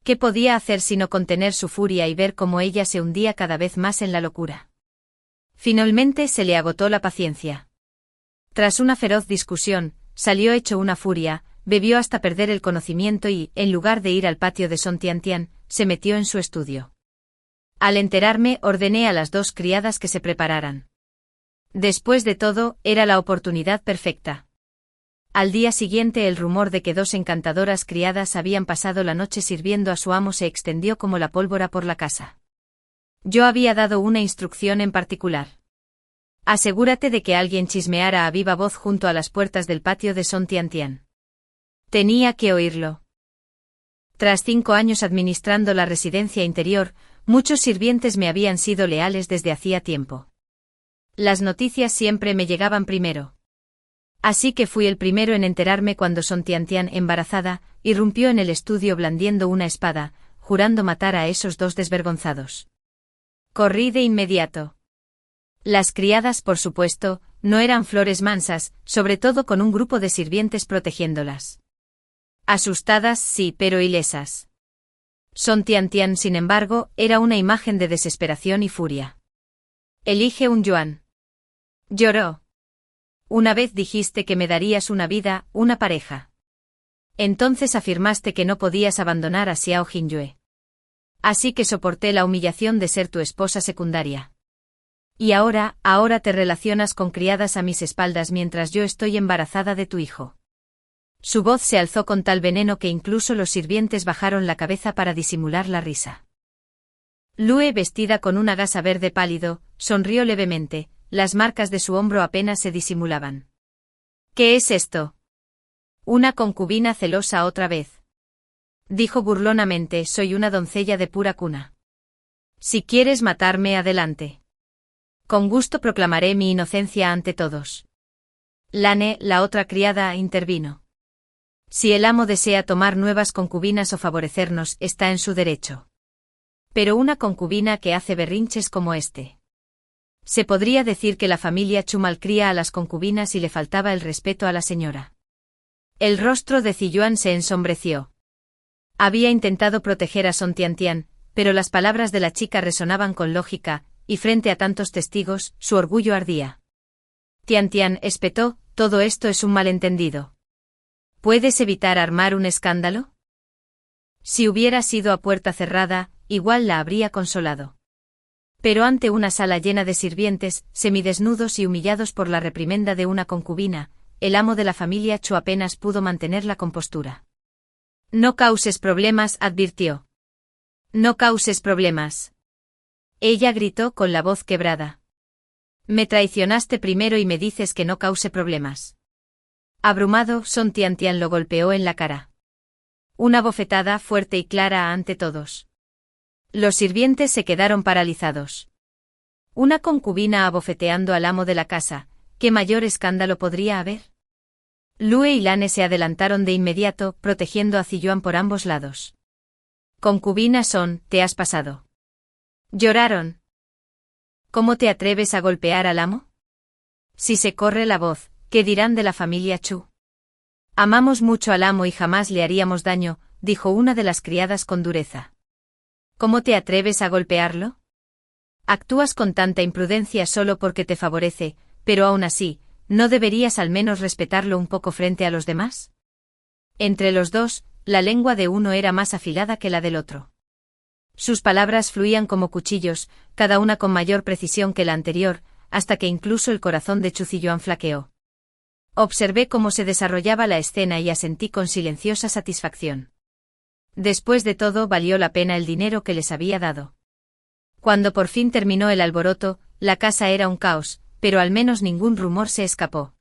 ¿Qué podía hacer sino contener su furia y ver cómo ella se hundía cada vez más en la locura? Finalmente se le agotó la paciencia. Tras una feroz discusión, salió hecho una furia, bebió hasta perder el conocimiento y, en lugar de ir al patio de Son Tian, se metió en su estudio. Al enterarme, ordené a las 2 criadas que se prepararan. Después de todo, era la oportunidad perfecta. Al día siguiente el rumor de que 2 encantadoras criadas habían pasado la noche sirviendo a su amo se extendió como la pólvora por la casa. Yo había dado una instrucción en particular. Asegúrate de que alguien chismeara a viva voz junto a las puertas del patio de Son Tian. Tenía que oírlo. Tras 5 años administrando la residencia interior, muchos sirvientes me habían sido leales desde hacía tiempo. Las noticias siempre me llegaban primero. Así que fui el primero en enterarme cuando Son Tian, embarazada, irrumpió en el estudio blandiendo una espada, jurando matar a esos 2 desvergonzados. Corrí de inmediato. Las criadas, por supuesto, no eran flores mansas, sobre todo con un grupo de sirvientes protegiéndolas. Asustadas sí, pero ilesas. Son Tian, sin embargo, era una imagen de desesperación y furia. Elige un yuan. Lloró. Una vez dijiste que me darías una vida, una pareja. Entonces afirmaste que no podías abandonar a Xiao Jingyue. Así que soporté la humillación de ser tu esposa secundaria. Y ahora te relacionas con criadas a mis espaldas mientras yo estoy embarazada de tu hijo. Su voz se alzó con tal veneno que incluso los sirvientes bajaron la cabeza para disimular la risa. Lue, vestida con una gasa verde pálido, sonrió levemente, las marcas de su hombro apenas se disimulaban. ¿Qué es esto? Una concubina celosa otra vez. Dijo burlonamente, soy una doncella de pura cuna. Si quieres matarme, adelante. Con gusto proclamaré mi inocencia ante todos. Lane, la otra criada, intervino. Si el amo desea tomar nuevas concubinas o favorecernos, está en su derecho. Pero una concubina que hace berrinches como este. Se podría decir que la familia Chu malcría a las concubinas y le faltaba el respeto a la señora. El rostro de Ziyuan se ensombreció. Había intentado proteger a Son Tian, pero las palabras de la chica resonaban con lógica, y frente a tantos testigos, su orgullo ardía. Tian, espetó, todo esto es un malentendido. ¿Puedes evitar armar un escándalo? Si hubiera sido a puerta cerrada, igual la habría consolado. Pero ante una sala llena de sirvientes, semidesnudos y humillados por la reprimenda de una concubina, el amo de la familia Chu apenas pudo mantener la compostura. No causes problemas, advirtió. No causes problemas. Ella gritó con la voz quebrada. Me traicionaste primero y me dices que no cause problemas. Abrumado, Son Tian lo golpeó en la cara. Una bofetada fuerte y clara ante todos. Los sirvientes se quedaron paralizados. Una concubina abofeteando al amo de la casa, ¿qué mayor escándalo podría haber? Lue y Lane se adelantaron de inmediato, protegiendo a Ziyuan por ambos lados. Concubina Son, te has pasado. Lloraron. ¿Cómo te atreves a golpear al amo? Si se corre la voz, ¿qué dirán de la familia Chu? Amamos mucho al amo y jamás le haríamos daño, dijo una de las criadas con dureza. ¿Cómo te atreves a golpearlo? Actúas con tanta imprudencia solo porque te favorece, pero aún así, ¿no deberías al menos respetarlo un poco frente a los demás? Entre los dos, la lengua de uno era más afilada que la del otro. Sus palabras fluían como cuchillos, cada una con mayor precisión que la anterior, hasta que incluso el corazón de Chu Ziyuan flaqueó. Observé cómo se desarrollaba la escena y asentí con silenciosa satisfacción. Después de todo, valió la pena el dinero que les había dado. Cuando por fin terminó el alboroto, la casa era un caos, pero al menos ningún rumor se escapó.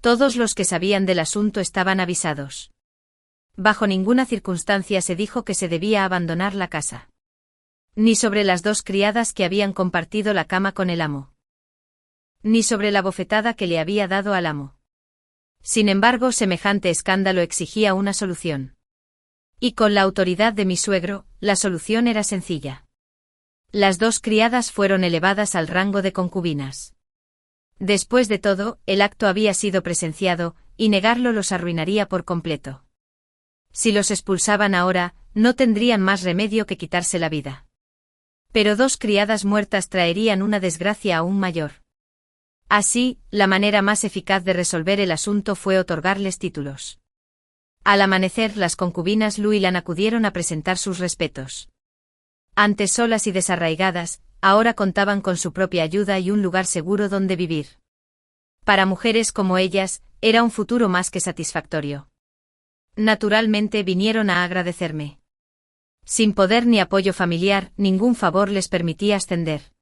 Todos los que sabían del asunto estaban avisados. Bajo ninguna circunstancia se dijo que se debía abandonar la casa. Ni sobre las dos criadas que habían compartido la cama con el amo. Ni sobre la bofetada que le había dado al amo. Sin embargo, semejante escándalo exigía una solución. Y con la autoridad de mi suegro, la solución era sencilla. Las dos criadas fueron elevadas al rango de concubinas. Después de todo, el acto había sido presenciado, y negarlo los arruinaría por completo. Si los expulsaban ahora, no tendrían más remedio que quitarse la vida. Pero dos criadas muertas traerían una desgracia aún mayor. Así, la manera más eficaz de resolver el asunto fue otorgarles títulos. Al amanecer, las concubinas Lu y Lan acudieron a presentar sus respetos. Antes solas y desarraigadas, ahora contaban con su propia ayuda y un lugar seguro donde vivir. Para mujeres como ellas, era un futuro más que satisfactorio. Naturalmente vinieron a agradecerme. Sin poder ni apoyo familiar, ningún favor les permitía ascender.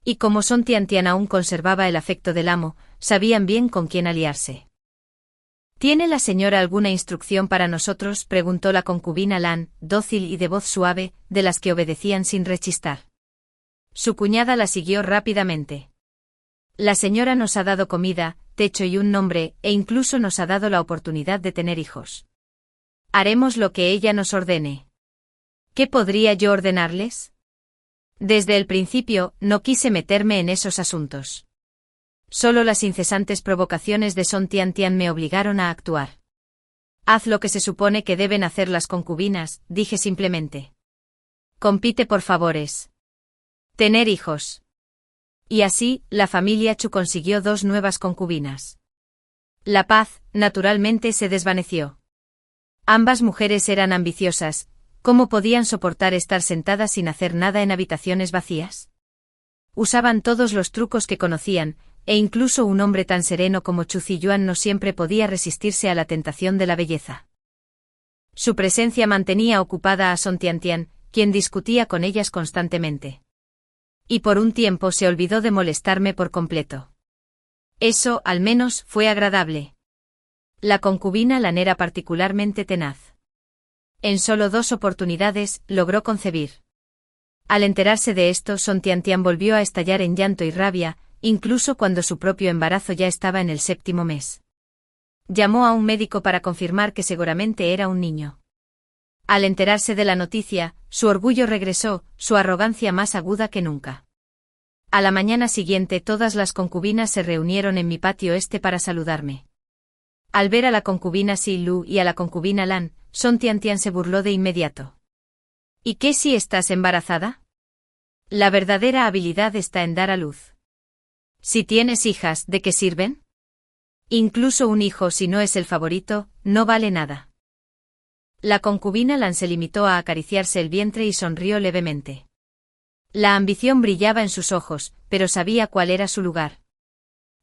Y como Son Tian aún conservaba el afecto del amo, sabían bien con quién aliarse. ¿Tiene la señora alguna instrucción para nosotros?, preguntó la concubina Lan, dócil y de voz suave, de las que obedecían sin rechistar. Su cuñada la siguió rápidamente. La señora nos ha dado comida, techo y un nombre, e incluso nos ha dado la oportunidad de tener hijos. Haremos lo que ella nos ordene. ¿Qué podría yo ordenarles? Desde el principio, no quise meterme en esos asuntos. Solo las incesantes provocaciones de Son Tiantian me obligaron a actuar. Haz lo que se supone que deben hacer las concubinas, dije simplemente. Compite por favores. Tener hijos. Y así, la familia Chu consiguió 2 nuevas concubinas. La paz, naturalmente, se desvaneció. Ambas mujeres eran ambiciosas. ¿Cómo podían soportar estar sentadas sin hacer nada en habitaciones vacías? Usaban todos los trucos que conocían, e incluso un hombre tan sereno como Chu Ziyuan no siempre podía resistirse a la tentación de la belleza. Su presencia mantenía ocupada a Son Tiantian, quien discutía con ellas constantemente. Y por un tiempo se olvidó de molestarme por completo. Eso, al menos, fue agradable. La concubina Lan era particularmente tenaz. En solo 2 oportunidades, logró concebir. Al enterarse de esto, Son Tiantian volvió a estallar en llanto y rabia, incluso cuando su propio embarazo ya estaba en el 7º mes. Llamó a un médico para confirmar que seguramente era un niño. Al enterarse de la noticia, su orgullo regresó, su arrogancia más aguda que nunca. A la mañana siguiente todas las concubinas se reunieron en mi patio para saludarme. Al ver a la concubina Si Lu y a la concubina Lan, Son Tiantian se burló de inmediato. ¿Y qué si estás embarazada? La verdadera habilidad está en dar a luz. Si tienes hijas, ¿de qué sirven? Incluso un hijo, si no es el favorito, no vale nada. La concubina Lan se limitó a acariciarse el vientre y sonrió levemente. La ambición brillaba en sus ojos, pero sabía cuál era su lugar.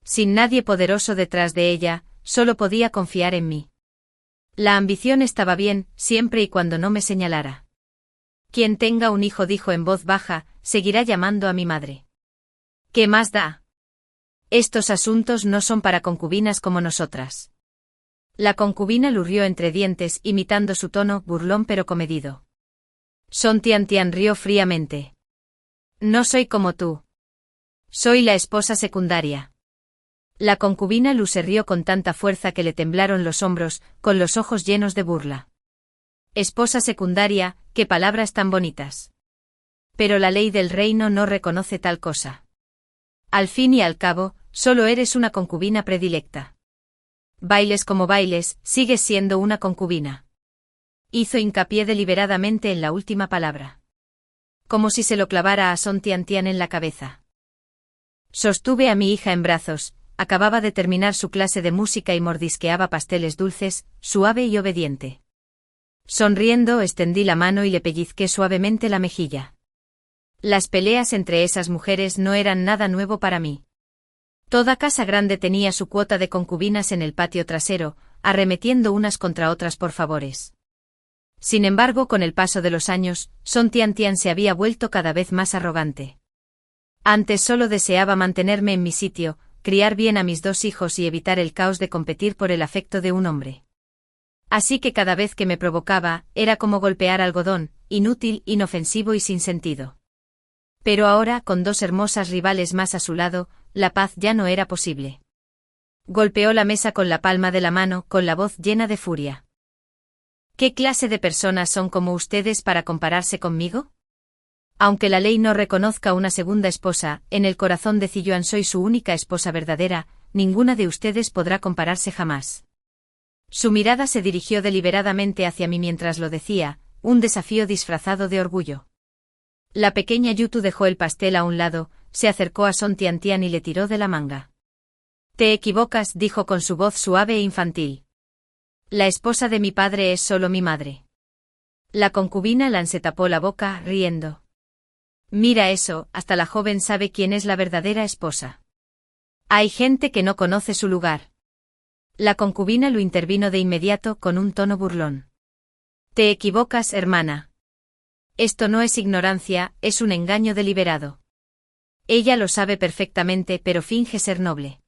Sin nadie poderoso detrás de ella, solo podía confiar en mí. La ambición estaba bien, siempre y cuando no me señalara. Quien tenga un hijo, dijo en voz baja, seguirá llamando a mi madre. ¿Qué más da? Estos asuntos no son para concubinas como nosotras. La concubina Lu rió entre dientes, imitando su tono, burlón pero comedido. Son Tiantian rió fríamente. No soy como tú. Soy la esposa secundaria. La concubina Lu se rió con tanta fuerza que le temblaron los hombros, con los ojos llenos de burla. Esposa secundaria, qué palabras tan bonitas. Pero la ley del reino no reconoce tal cosa. Al fin y al cabo, solo eres una concubina predilecta. Bailes como bailes, sigues siendo una concubina. Hizo hincapié deliberadamente en la última palabra. Como si se lo clavara a Son Tiantian en la cabeza. Sostuve a mi hija en brazos, acababa de terminar su clase de música y mordisqueaba pasteles dulces, suave y obediente. Sonriendo, extendí la mano y le pellizqué suavemente la mejilla. Las peleas entre esas mujeres no eran nada nuevo para mí. Toda casa grande tenía su cuota de concubinas en el patio trasero, arremetiendo unas contra otras por favores. Sin embargo, con el paso de los años, Son Tiantian se había vuelto cada vez más arrogante. Antes solo deseaba mantenerme en mi sitio, criar bien a mis 2 hijos y evitar el caos de competir por el afecto de un hombre. Así que cada vez que me provocaba, era como golpear algodón, inútil, inofensivo y sin sentido. Pero ahora, con 2 hermosas rivales más a su lado, la paz ya no era posible. Golpeó la mesa con la palma de la mano, con la voz llena de furia. ¿Qué clase de personas son como ustedes para compararse conmigo? Aunque la ley no reconozca una segunda esposa, en el corazón de Ziyuan soy su única esposa verdadera, ninguna de ustedes podrá compararse jamás. Su mirada se dirigió deliberadamente hacia mí mientras lo decía, un desafío disfrazado de orgullo. La pequeña Yutu dejó el pastel a un lado, se acercó a Son Tiantian y le tiró de la manga. Te equivocas, dijo con su voz suave e infantil. La esposa de mi padre es solo mi madre. La concubina Lan se tapó la boca, riendo. Mira eso, hasta la joven sabe quién es la verdadera esposa. Hay gente que no conoce su lugar. La concubina lo intervino de inmediato con un tono burlón. Te equivocas, hermana. Esto no es ignorancia, es un engaño deliberado. Ella lo sabe perfectamente, pero finge ser noble.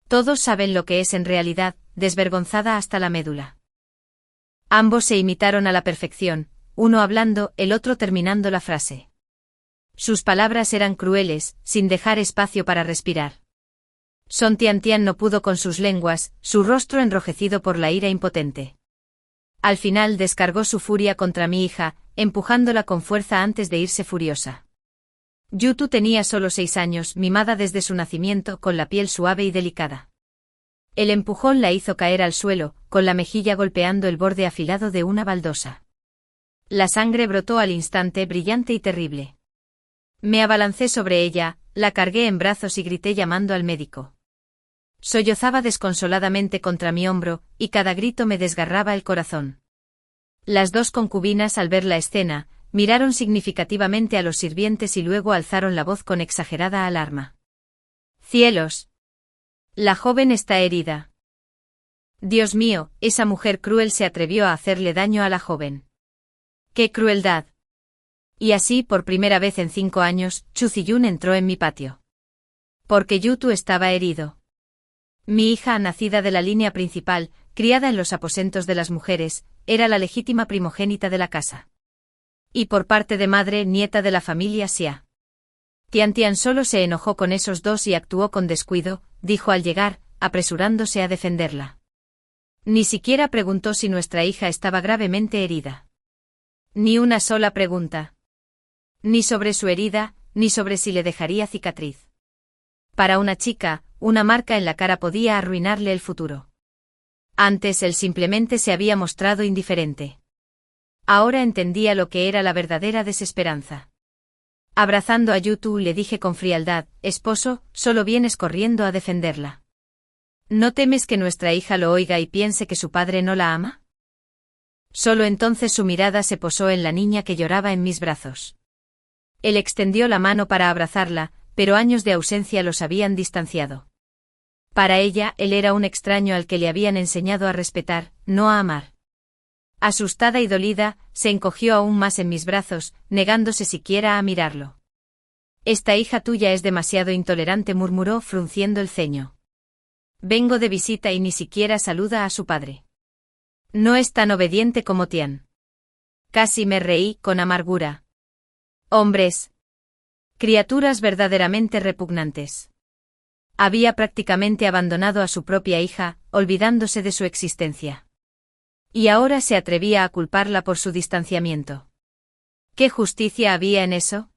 Todos saben lo que es en realidad, desvergonzada hasta la médula. Ambos se imitaron a la perfección, uno hablando, el otro terminando la frase. Sus palabras eran crueles, sin dejar espacio para respirar. Son Tiantian no pudo con sus lenguas, su rostro enrojecido por la ira impotente. Al final descargó su furia contra mi hija, empujándola con fuerza antes de irse furiosa. Yutu tenía solo 6 años, mimada desde su nacimiento, con la piel suave y delicada. El empujón la hizo caer al suelo, con la mejilla golpeando el borde afilado de una baldosa. La sangre brotó al instante, brillante y terrible. Me abalancé sobre ella, la cargué en brazos y grité llamando al médico. Sollozaba desconsoladamente contra mi hombro, y cada grito me desgarraba el corazón. Las 2 concubinas, al ver la escena, miraron significativamente a los sirvientes y luego alzaron la voz con exagerada alarma. ¡Cielos! La joven está herida. Dios mío, esa mujer cruel se atrevió a hacerle daño a la joven. ¡Qué crueldad! Y así, por primera vez en 5 años, Chu Ziyun entró en mi patio. Porque Yutu estaba herido. Mi hija, nacida de la línea principal, criada en los aposentos de las mujeres, era la legítima primogénita de la casa. Y por parte de madre, nieta de la familia Xia. Tiantian solo se enojó con esos 2 y actuó con descuido, dijo al llegar, apresurándose a defenderla. Ni siquiera preguntó si nuestra hija estaba gravemente herida. Ni una sola pregunta. Ni sobre su herida, ni sobre si le dejaría cicatriz. Para una chica, una marca en la cara podía arruinarle el futuro. Antes él simplemente se había mostrado indiferente. Ahora entendía lo que era la verdadera desesperanza. Abrazando a Yutu le dije con frialdad, esposo, solo vienes corriendo a defenderla. ¿No temes que nuestra hija lo oiga y piense que su padre no la ama? Solo entonces su mirada se posó en la niña que lloraba en mis brazos. Él extendió la mano para abrazarla, pero años de ausencia los habían distanciado. Para ella, él era un extraño al que le habían enseñado a respetar, no a amar. Asustada y dolida, se encogió aún más en mis brazos, negándose siquiera a mirarlo. Esta hija tuya es demasiado intolerante, murmuró frunciendo el ceño. Vengo de visita y ni siquiera saluda a su padre. No es tan obediente como Tian. Casi me reí con amargura. Hombres. Criaturas verdaderamente repugnantes. Había prácticamente abandonado a su propia hija, olvidándose de su existencia. Y ahora se atrevía a culparla por su distanciamiento. ¿Qué justicia había en eso?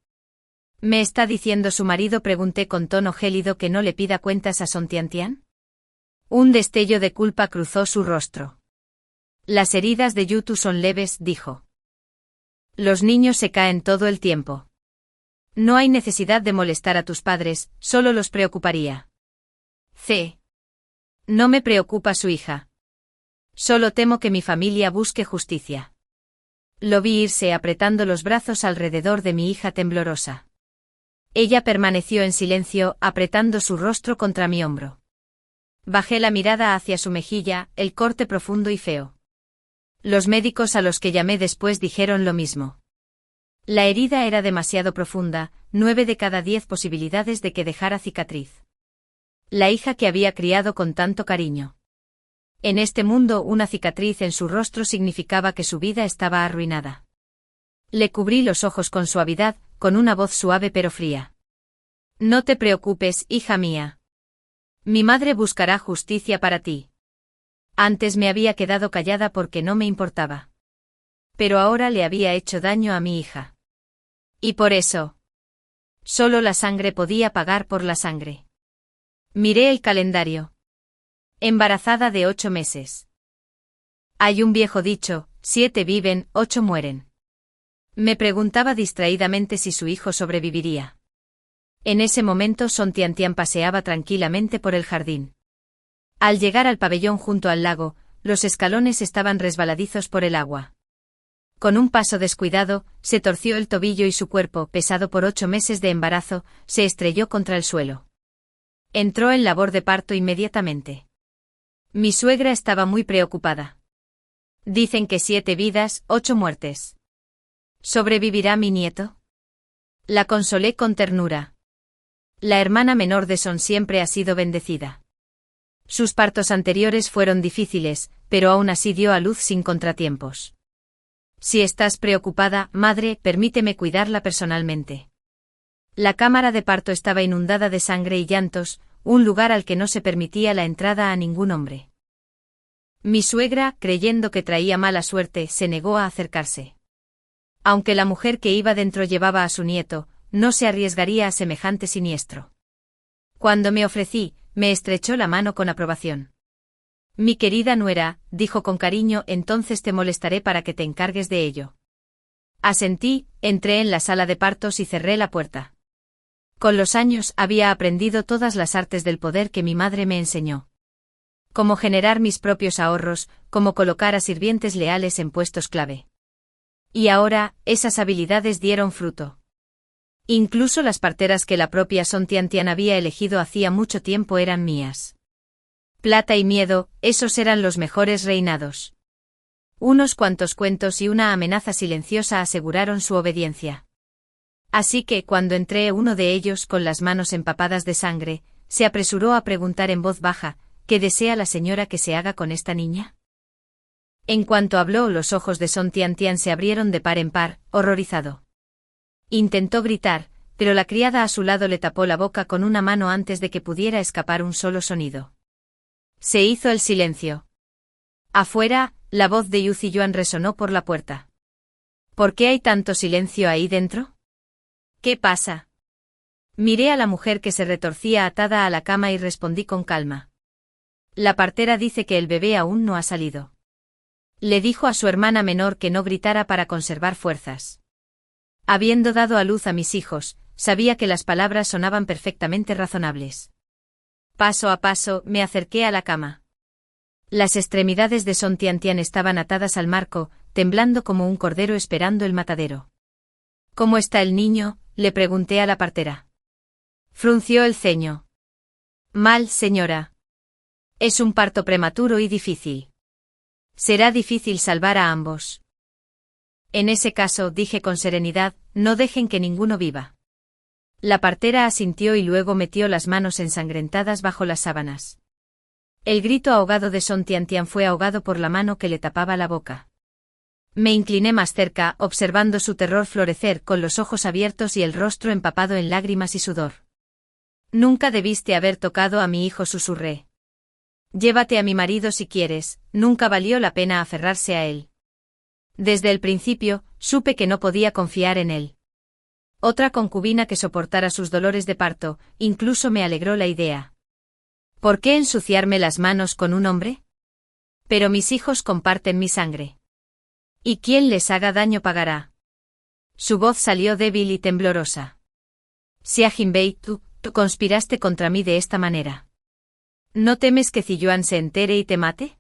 ¿Me está diciendo su marido?, pregunté con tono gélido, que no le pida cuentas a Song Tiantian. Un destello de culpa cruzó su rostro. Las heridas de Yutu son leves, dijo. Los niños se caen todo el tiempo. No hay necesidad de molestar a tus padres, solo los preocuparía. No me preocupa su hija. Solo temo que mi familia busque justicia. Lo vi irse apretando los brazos alrededor de mi hija temblorosa. Ella permaneció en silencio, apretando su rostro contra mi hombro. Bajé la mirada hacia su mejilla, el corte profundo y feo. Los médicos a los que llamé después dijeron lo mismo. La herida era demasiado profunda, 9 de cada 10 posibilidades de que dejara cicatriz. La hija que había criado con tanto cariño. En este mundo, una cicatriz en su rostro significaba que su vida estaba arruinada. Le cubrí los ojos con suavidad, con una voz suave pero fría. No te preocupes, hija mía. Mi madre buscará justicia para ti. Antes me había quedado callada porque no me importaba. Pero ahora le había hecho daño a mi hija. Y por eso. Solo la sangre podía pagar por la sangre. Miré el calendario. Embarazada de 8 meses. Hay un viejo dicho, 7 viven, 8 mueren. Me preguntaba distraídamente si su hijo sobreviviría. En ese momento Song Tiantian paseaba tranquilamente por el jardín. Al llegar al pabellón junto al lago, los escalones estaban resbaladizos por el agua. Con un paso descuidado, se torció el tobillo y su cuerpo, pesado por 8 meses de embarazo, se estrelló contra el suelo. Entró en labor de parto inmediatamente. Mi suegra estaba muy preocupada. Dicen que 7 vidas, 8 muertes. ¿Sobrevivirá mi nieto? La consolé con ternura. La hermana menor de Son siempre ha sido bendecida. Sus partos anteriores fueron difíciles, pero aún así dio a luz sin contratiempos. Si estás preocupada, madre, permíteme cuidarla personalmente. La cámara de parto estaba inundada de sangre y llantos, un lugar al que no se permitía la entrada a ningún hombre. Mi suegra, creyendo que traía mala suerte, se negó a acercarse. Aunque la mujer que iba dentro llevaba a su nieto, no se arriesgaría a semejante siniestro. Cuando me ofrecí, me estrechó la mano con aprobación. Mi querida nuera, dijo con cariño, entonces te molestaré para que te encargues de ello. Asentí, entré en la sala de partos y cerré la puerta. Con los años había aprendido todas las artes del poder que mi madre me enseñó. Cómo generar mis propios ahorros, cómo colocar a sirvientes leales en puestos clave. Y ahora, esas habilidades dieron fruto. Incluso las parteras que la propia Song Tiantian había elegido hacía mucho tiempo eran mías. Plata y miedo, esos eran los mejores reinados. Unos cuantos cuentos y una amenaza silenciosa aseguraron su obediencia. Así que, cuando entré, uno de ellos, con las manos empapadas de sangre, se apresuró a preguntar en voz baja: ¿qué desea la señora que se haga con esta niña? En cuanto habló, los ojos de Song Tiantian se abrieron de par en par, horrorizado. Intentó gritar, pero la criada a su lado le tapó la boca con una mano antes de que pudiera escapar un solo sonido. Se hizo el silencio. Afuera, la voz de Yu Ziyuan resonó por la puerta. ¿Por qué hay tanto silencio ahí dentro? ¿Qué pasa? Miré a la mujer que se retorcía atada a la cama y respondí con calma. La partera dice que el bebé aún no ha salido. Le dijo a su hermana menor que no gritara para conservar fuerzas. Habiendo dado a luz a mis hijos, sabía que las palabras sonaban perfectamente razonables. Paso a paso, me acerqué a la cama. Las extremidades de Song Tiantian estaban atadas al marco, temblando como un cordero esperando el matadero. ¿Cómo está el niño?, le pregunté a la partera. Frunció el ceño. Mal, señora. Es un parto prematuro y difícil. Será difícil salvar a ambos. En ese caso, dije con serenidad, no dejen que ninguno viva. La partera asintió y luego metió las manos ensangrentadas bajo las sábanas. El grito ahogado de Song Tiantian fue ahogado por la mano que le tapaba la boca. Me incliné más cerca, observando su terror florecer con los ojos abiertos y el rostro empapado en lágrimas y sudor. Nunca debiste haber tocado a mi hijo, susurré. Llévate a mi marido si quieres, nunca valió la pena aferrarse a él. Desde el principio, supe que no podía confiar en él. Otra concubina que soportara sus dolores de parto, incluso me alegró la idea. ¿Por qué ensuciarme las manos con un hombre? Pero mis hijos comparten mi sangre. Y quien les haga daño pagará. Su voz salió débil y temblorosa. Xia Jinbei, tú conspiraste contra mí de esta manera. ¿No temes que Ziyuan se entere y te mate?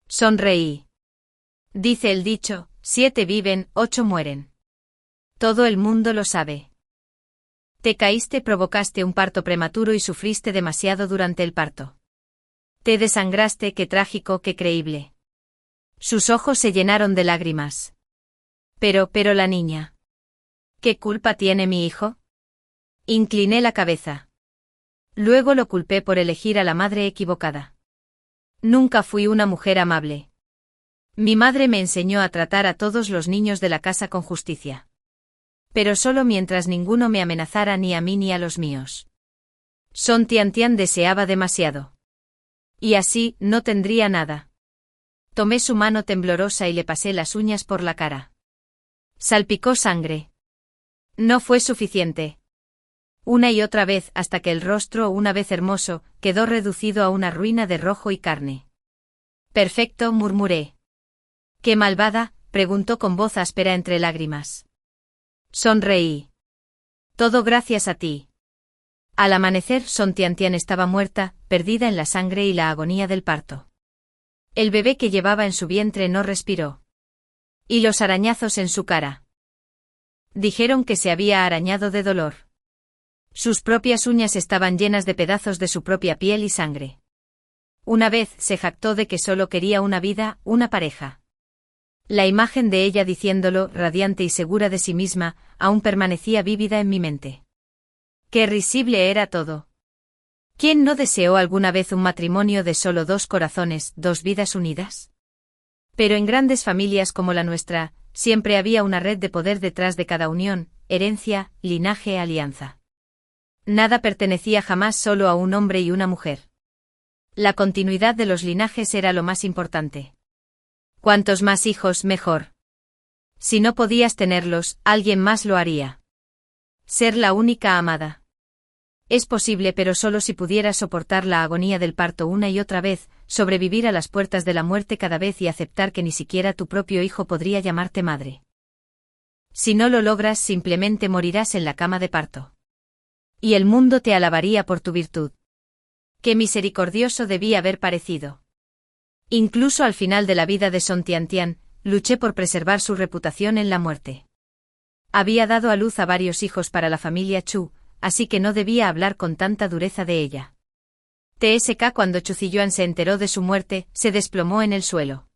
Sonreí. Dice el dicho, 7 viven, 8 mueren. Todo el mundo lo sabe. Te caíste, provocaste un parto prematuro y sufriste demasiado durante el parto. Te desangraste, qué trágico, qué creíble. Sus ojos se llenaron de lágrimas. Pero la niña. ¿Qué culpa tiene mi hijo? Incliné la cabeza. Luego lo culpé por elegir a la madre equivocada. Nunca fui una mujer amable. Mi madre me enseñó a tratar a todos los niños de la casa con justicia. Pero solo mientras ninguno me amenazara, ni a mí ni a los míos. Song Tiantian deseaba demasiado. Y así, no tendría nada. Tomé su mano temblorosa y le pasé las uñas por la cara. Salpicó sangre. No fue suficiente. Una y otra vez, hasta que el rostro, una vez hermoso, quedó reducido a una ruina de rojo y carne. Perfecto, murmuré. ¿Qué malvada?, preguntó con voz áspera entre lágrimas. Sonreí. Todo gracias a ti. Al amanecer, Song Tiantian estaba muerta, perdida en la sangre y la agonía del parto. El bebé que llevaba en su vientre no respiró. Y los arañazos en su cara. Dijeron que se había arañado de dolor. Sus propias uñas estaban llenas de pedazos de su propia piel y sangre. Una vez se jactó de que solo quería una vida, una pareja. La imagen de ella diciéndolo, radiante y segura de sí misma, aún permanecía vívida en mi mente. Qué risible era todo. ¿Quién no deseó alguna vez un matrimonio de solo 2 corazones, 2 vidas unidas? Pero en grandes familias como la nuestra, siempre había una red de poder detrás de cada unión, herencia, linaje, alianza. Nada pertenecía jamás solo a un hombre y una mujer. La continuidad de los linajes era lo más importante. Cuantos más hijos, mejor. Si no podías tenerlos, alguien más lo haría. Ser la única amada. Es posible, pero solo si pudieras soportar la agonía del parto una y otra vez, sobrevivir a las puertas de la muerte cada vez y aceptar que ni siquiera tu propio hijo podría llamarte madre. Si no lo logras, simplemente morirás en la cama de parto. Y el mundo te alabaría por tu virtud. Qué misericordioso debía haber parecido. Incluso al final de la vida de Son Tiantian, luché por preservar su reputación en la muerte. Había dado a luz a varios hijos para la familia Chu, así que no debía hablar con tanta dureza de ella. TSK Cuando Chu Ziyuan se enteró de su muerte, se desplomó en el suelo.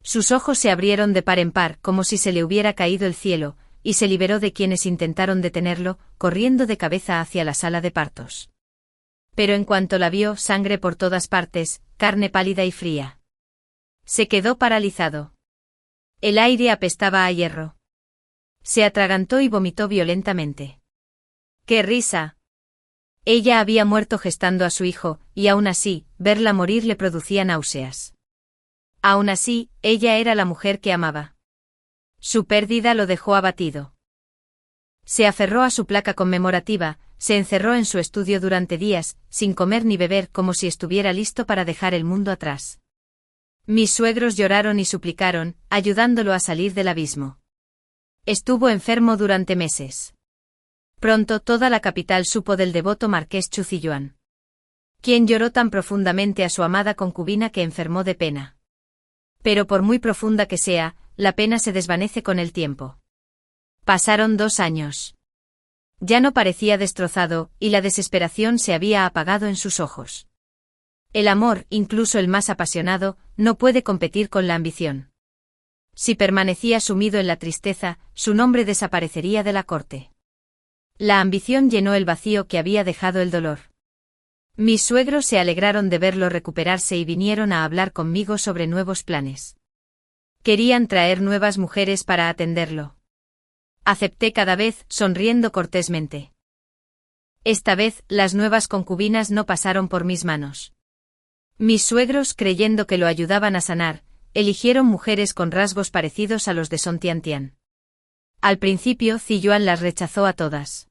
Sus ojos se abrieron de par en par como si se le hubiera caído el cielo, y se liberó de quienes intentaron detenerlo, corriendo de cabeza hacia la sala de partos. Pero en cuanto la vio, sangre por todas partes, carne pálida y fría. Se quedó paralizado. El aire apestaba a hierro. Se atragantó y vomitó violentamente. ¡Qué risa! Ella había muerto gestando a su hijo, y aún así, verla morir le producía náuseas. Aún así, ella era la mujer que amaba. Su pérdida lo dejó abatido. Se aferró a su placa conmemorativa, se encerró en su estudio durante días, sin comer ni beber, como si estuviera listo para dejar el mundo atrás. Mis suegros lloraron y suplicaron, ayudándolo a salir del abismo. Estuvo enfermo durante meses. Pronto toda la capital supo del devoto marqués Chu Ziyuan, quien lloró tan profundamente a su amada concubina que enfermó de pena. Pero por muy profunda que sea, la pena se desvanece con el tiempo. Pasaron 2 años. Ya no parecía destrozado, y la desesperación se había apagado en sus ojos. El amor, incluso el más apasionado, no puede competir con la ambición. Si permanecía sumido en la tristeza, su nombre desaparecería de la corte. La ambición llenó el vacío que había dejado el dolor. Mis suegros se alegraron de verlo recuperarse y vinieron a hablar conmigo sobre nuevos planes. Querían traer nuevas mujeres para atenderlo. Acepté cada vez, sonriendo cortésmente. Esta vez, las nuevas concubinas no pasaron por mis manos. Mis suegros, creyendo que lo ayudaban a sanar, eligieron mujeres con rasgos parecidos a los de Son Tiantian. Al principio, Ziyuan las rechazó a todas.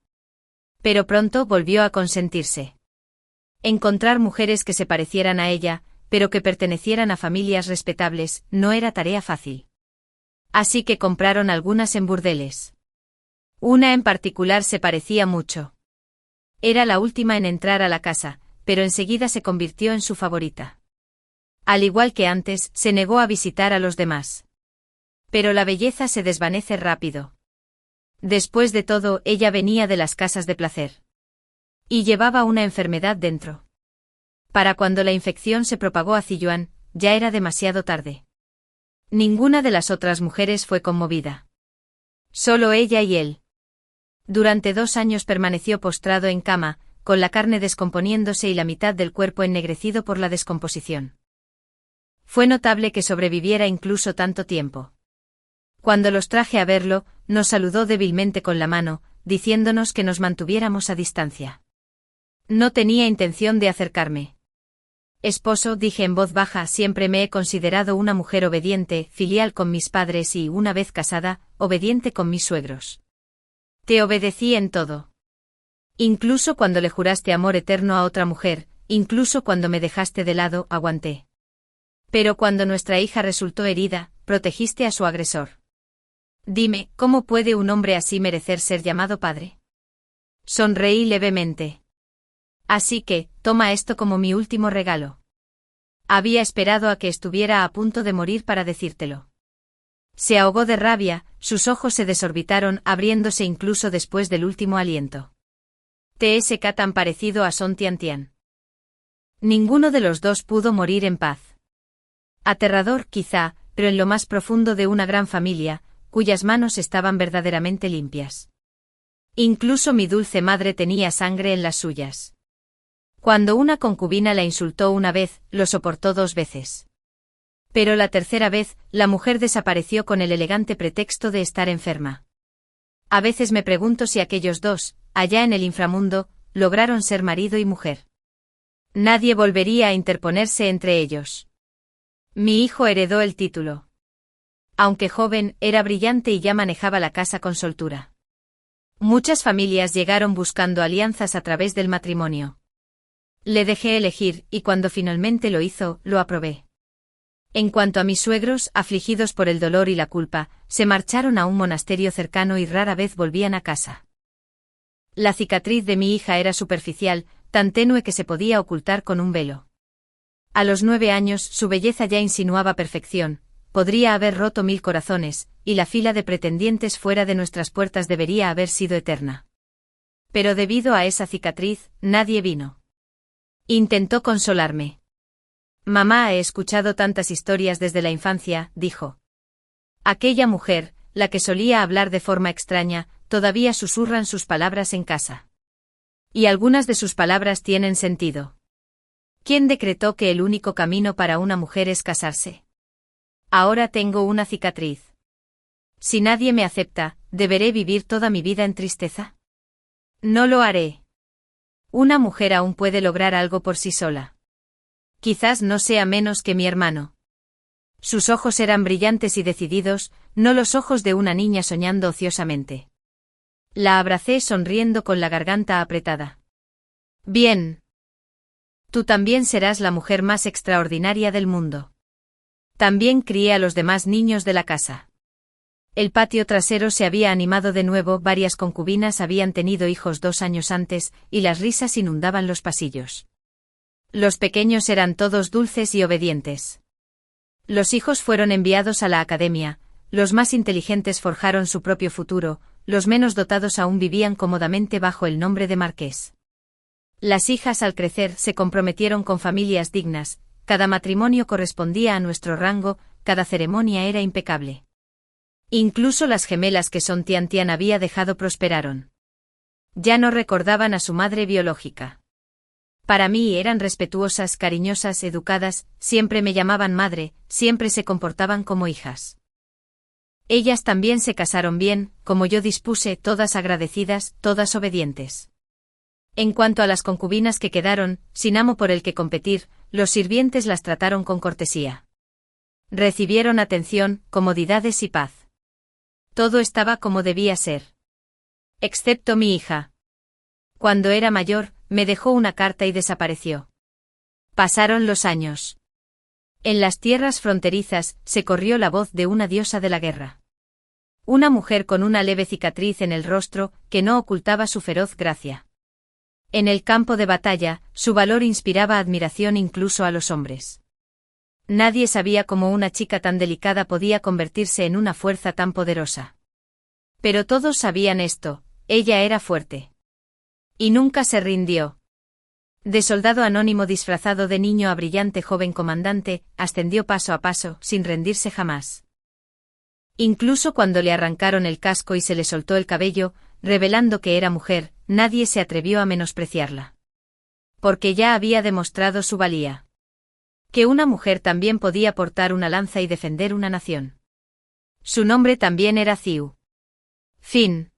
Pero pronto volvió a consentirse. Encontrar mujeres que se parecieran a ella, pero que pertenecieran a familias respetables, no era tarea fácil. Así que compraron algunas en burdeles. Una en particular se parecía mucho. Era la última en entrar a la casa, pero enseguida se convirtió en su favorita. Al igual que antes, se negó a visitar a los demás. Pero la belleza se desvanece rápido. Después de todo, ella venía de las casas de placer. Y llevaba una enfermedad dentro. Para cuando la infección se propagó a Ziyuan, ya era demasiado tarde. Ninguna de las otras mujeres fue conmovida. Solo ella y él. Durante 2 años permaneció postrado en cama, con la carne descomponiéndose y la mitad del cuerpo ennegrecido por la descomposición. Fue notable que sobreviviera incluso tanto tiempo. Cuando los traje a verlo, nos saludó débilmente con la mano, diciéndonos que nos mantuviéramos a distancia. No tenía intención de acercarme. Esposo, dije en voz baja, siempre me he considerado una mujer obediente, filial con mis padres y, una vez casada, obediente con mis suegros. Te obedecí en todo. Incluso cuando le juraste amor eterno a otra mujer, incluso cuando me dejaste de lado, aguanté. Pero cuando nuestra hija resultó herida, protegiste a su agresor. Dime, ¿cómo puede un hombre así merecer ser llamado padre? Sonreí levemente. Así que, toma esto como mi último regalo. Había esperado a que estuviera a punto de morir para decírtelo. Se ahogó de rabia, sus ojos se desorbitaron, abriéndose incluso después del último aliento. TSK tan parecido a Son Tiantian. Ninguno de los dos pudo morir en paz. Aterrador, quizá, pero en lo más profundo de una gran familia, cuyas manos estaban verdaderamente limpias. Incluso mi dulce madre tenía sangre en las suyas. Cuando una concubina la insultó una vez, lo soportó 2 veces. Pero la tercera vez, la mujer desapareció con el elegante pretexto de estar enferma. A veces me pregunto si aquellos dos, allá en el inframundo, lograron ser marido y mujer. Nadie volvería a interponerse entre ellos. Mi hijo heredó el título. Aunque joven, era brillante y ya manejaba la casa con soltura. Muchas familias llegaron buscando alianzas a través del matrimonio. Le dejé elegir, y cuando finalmente lo hizo, lo aprobé. En cuanto a mis suegros, afligidos por el dolor y la culpa, se marcharon a un monasterio cercano y rara vez volvían a casa. La cicatriz de mi hija era superficial, tan tenue que se podía ocultar con un velo. A los 9 años, su belleza ya insinuaba perfección, podría haber roto 1000 corazones, y la fila de pretendientes fuera de nuestras puertas debería haber sido eterna. Pero debido a esa cicatriz, nadie vino. Intentó consolarme. Mamá, he escuchado tantas historias desde la infancia, dijo. Aquella mujer, la que solía hablar de forma extraña, todavía susurran sus palabras en casa. Y algunas de sus palabras tienen sentido. ¿Quién decretó que el único camino para una mujer es casarse? Ahora tengo una cicatriz. Si nadie me acepta, ¿deberé vivir toda mi vida en tristeza? No lo haré. Una mujer aún puede lograr algo por sí sola. Quizás no sea menos que mi hermano. Sus ojos eran brillantes y decididos, no los ojos de una niña soñando ociosamente. La abracé sonriendo con la garganta apretada. Bien. Tú también serás la mujer más extraordinaria del mundo. También crié a los demás niños de la casa. El patio trasero se había animado de nuevo, varias concubinas habían tenido hijos 2 años antes, y las risas inundaban los pasillos. Los pequeños eran todos dulces y obedientes. Los hijos fueron enviados a la academia, los más inteligentes forjaron su propio futuro, los menos dotados aún vivían cómodamente bajo el nombre de marqués. Las hijas al crecer se comprometieron con familias dignas, cada matrimonio correspondía a nuestro rango, cada ceremonia era impecable. Incluso las gemelas que Son Tian Tian había dejado prosperaron. Ya no recordaban a su madre biológica. Para mí eran respetuosas, cariñosas, educadas, siempre me llamaban madre, siempre se comportaban como hijas. Ellas también se casaron bien, como yo dispuse, todas agradecidas, todas obedientes. En cuanto a las concubinas que quedaron, sin amo por el que competir, los sirvientes las trataron con cortesía. Recibieron atención, comodidades y paz. Todo estaba como debía ser. Excepto mi hija. Cuando era mayor, me dejó una carta y desapareció. Pasaron los años. En las tierras fronterizas, se corrió la voz de una diosa de la guerra. Una mujer con una leve cicatriz en el rostro, que no ocultaba su feroz gracia. En el campo de batalla, su valor inspiraba admiración incluso a los hombres. Nadie sabía cómo una chica tan delicada podía convertirse en una fuerza tan poderosa. Pero todos sabían esto, ella era fuerte. Y nunca se rindió. De soldado anónimo disfrazado de niño a brillante joven comandante, ascendió paso a paso, sin rendirse jamás. Incluso cuando le arrancaron el casco y se le soltó el cabello, revelando que era mujer, nadie se atrevió a menospreciarla. Porque ya había demostrado su valía. Que una mujer también podía portar una lanza y defender una nación. Su nombre también era Ciu. Fin.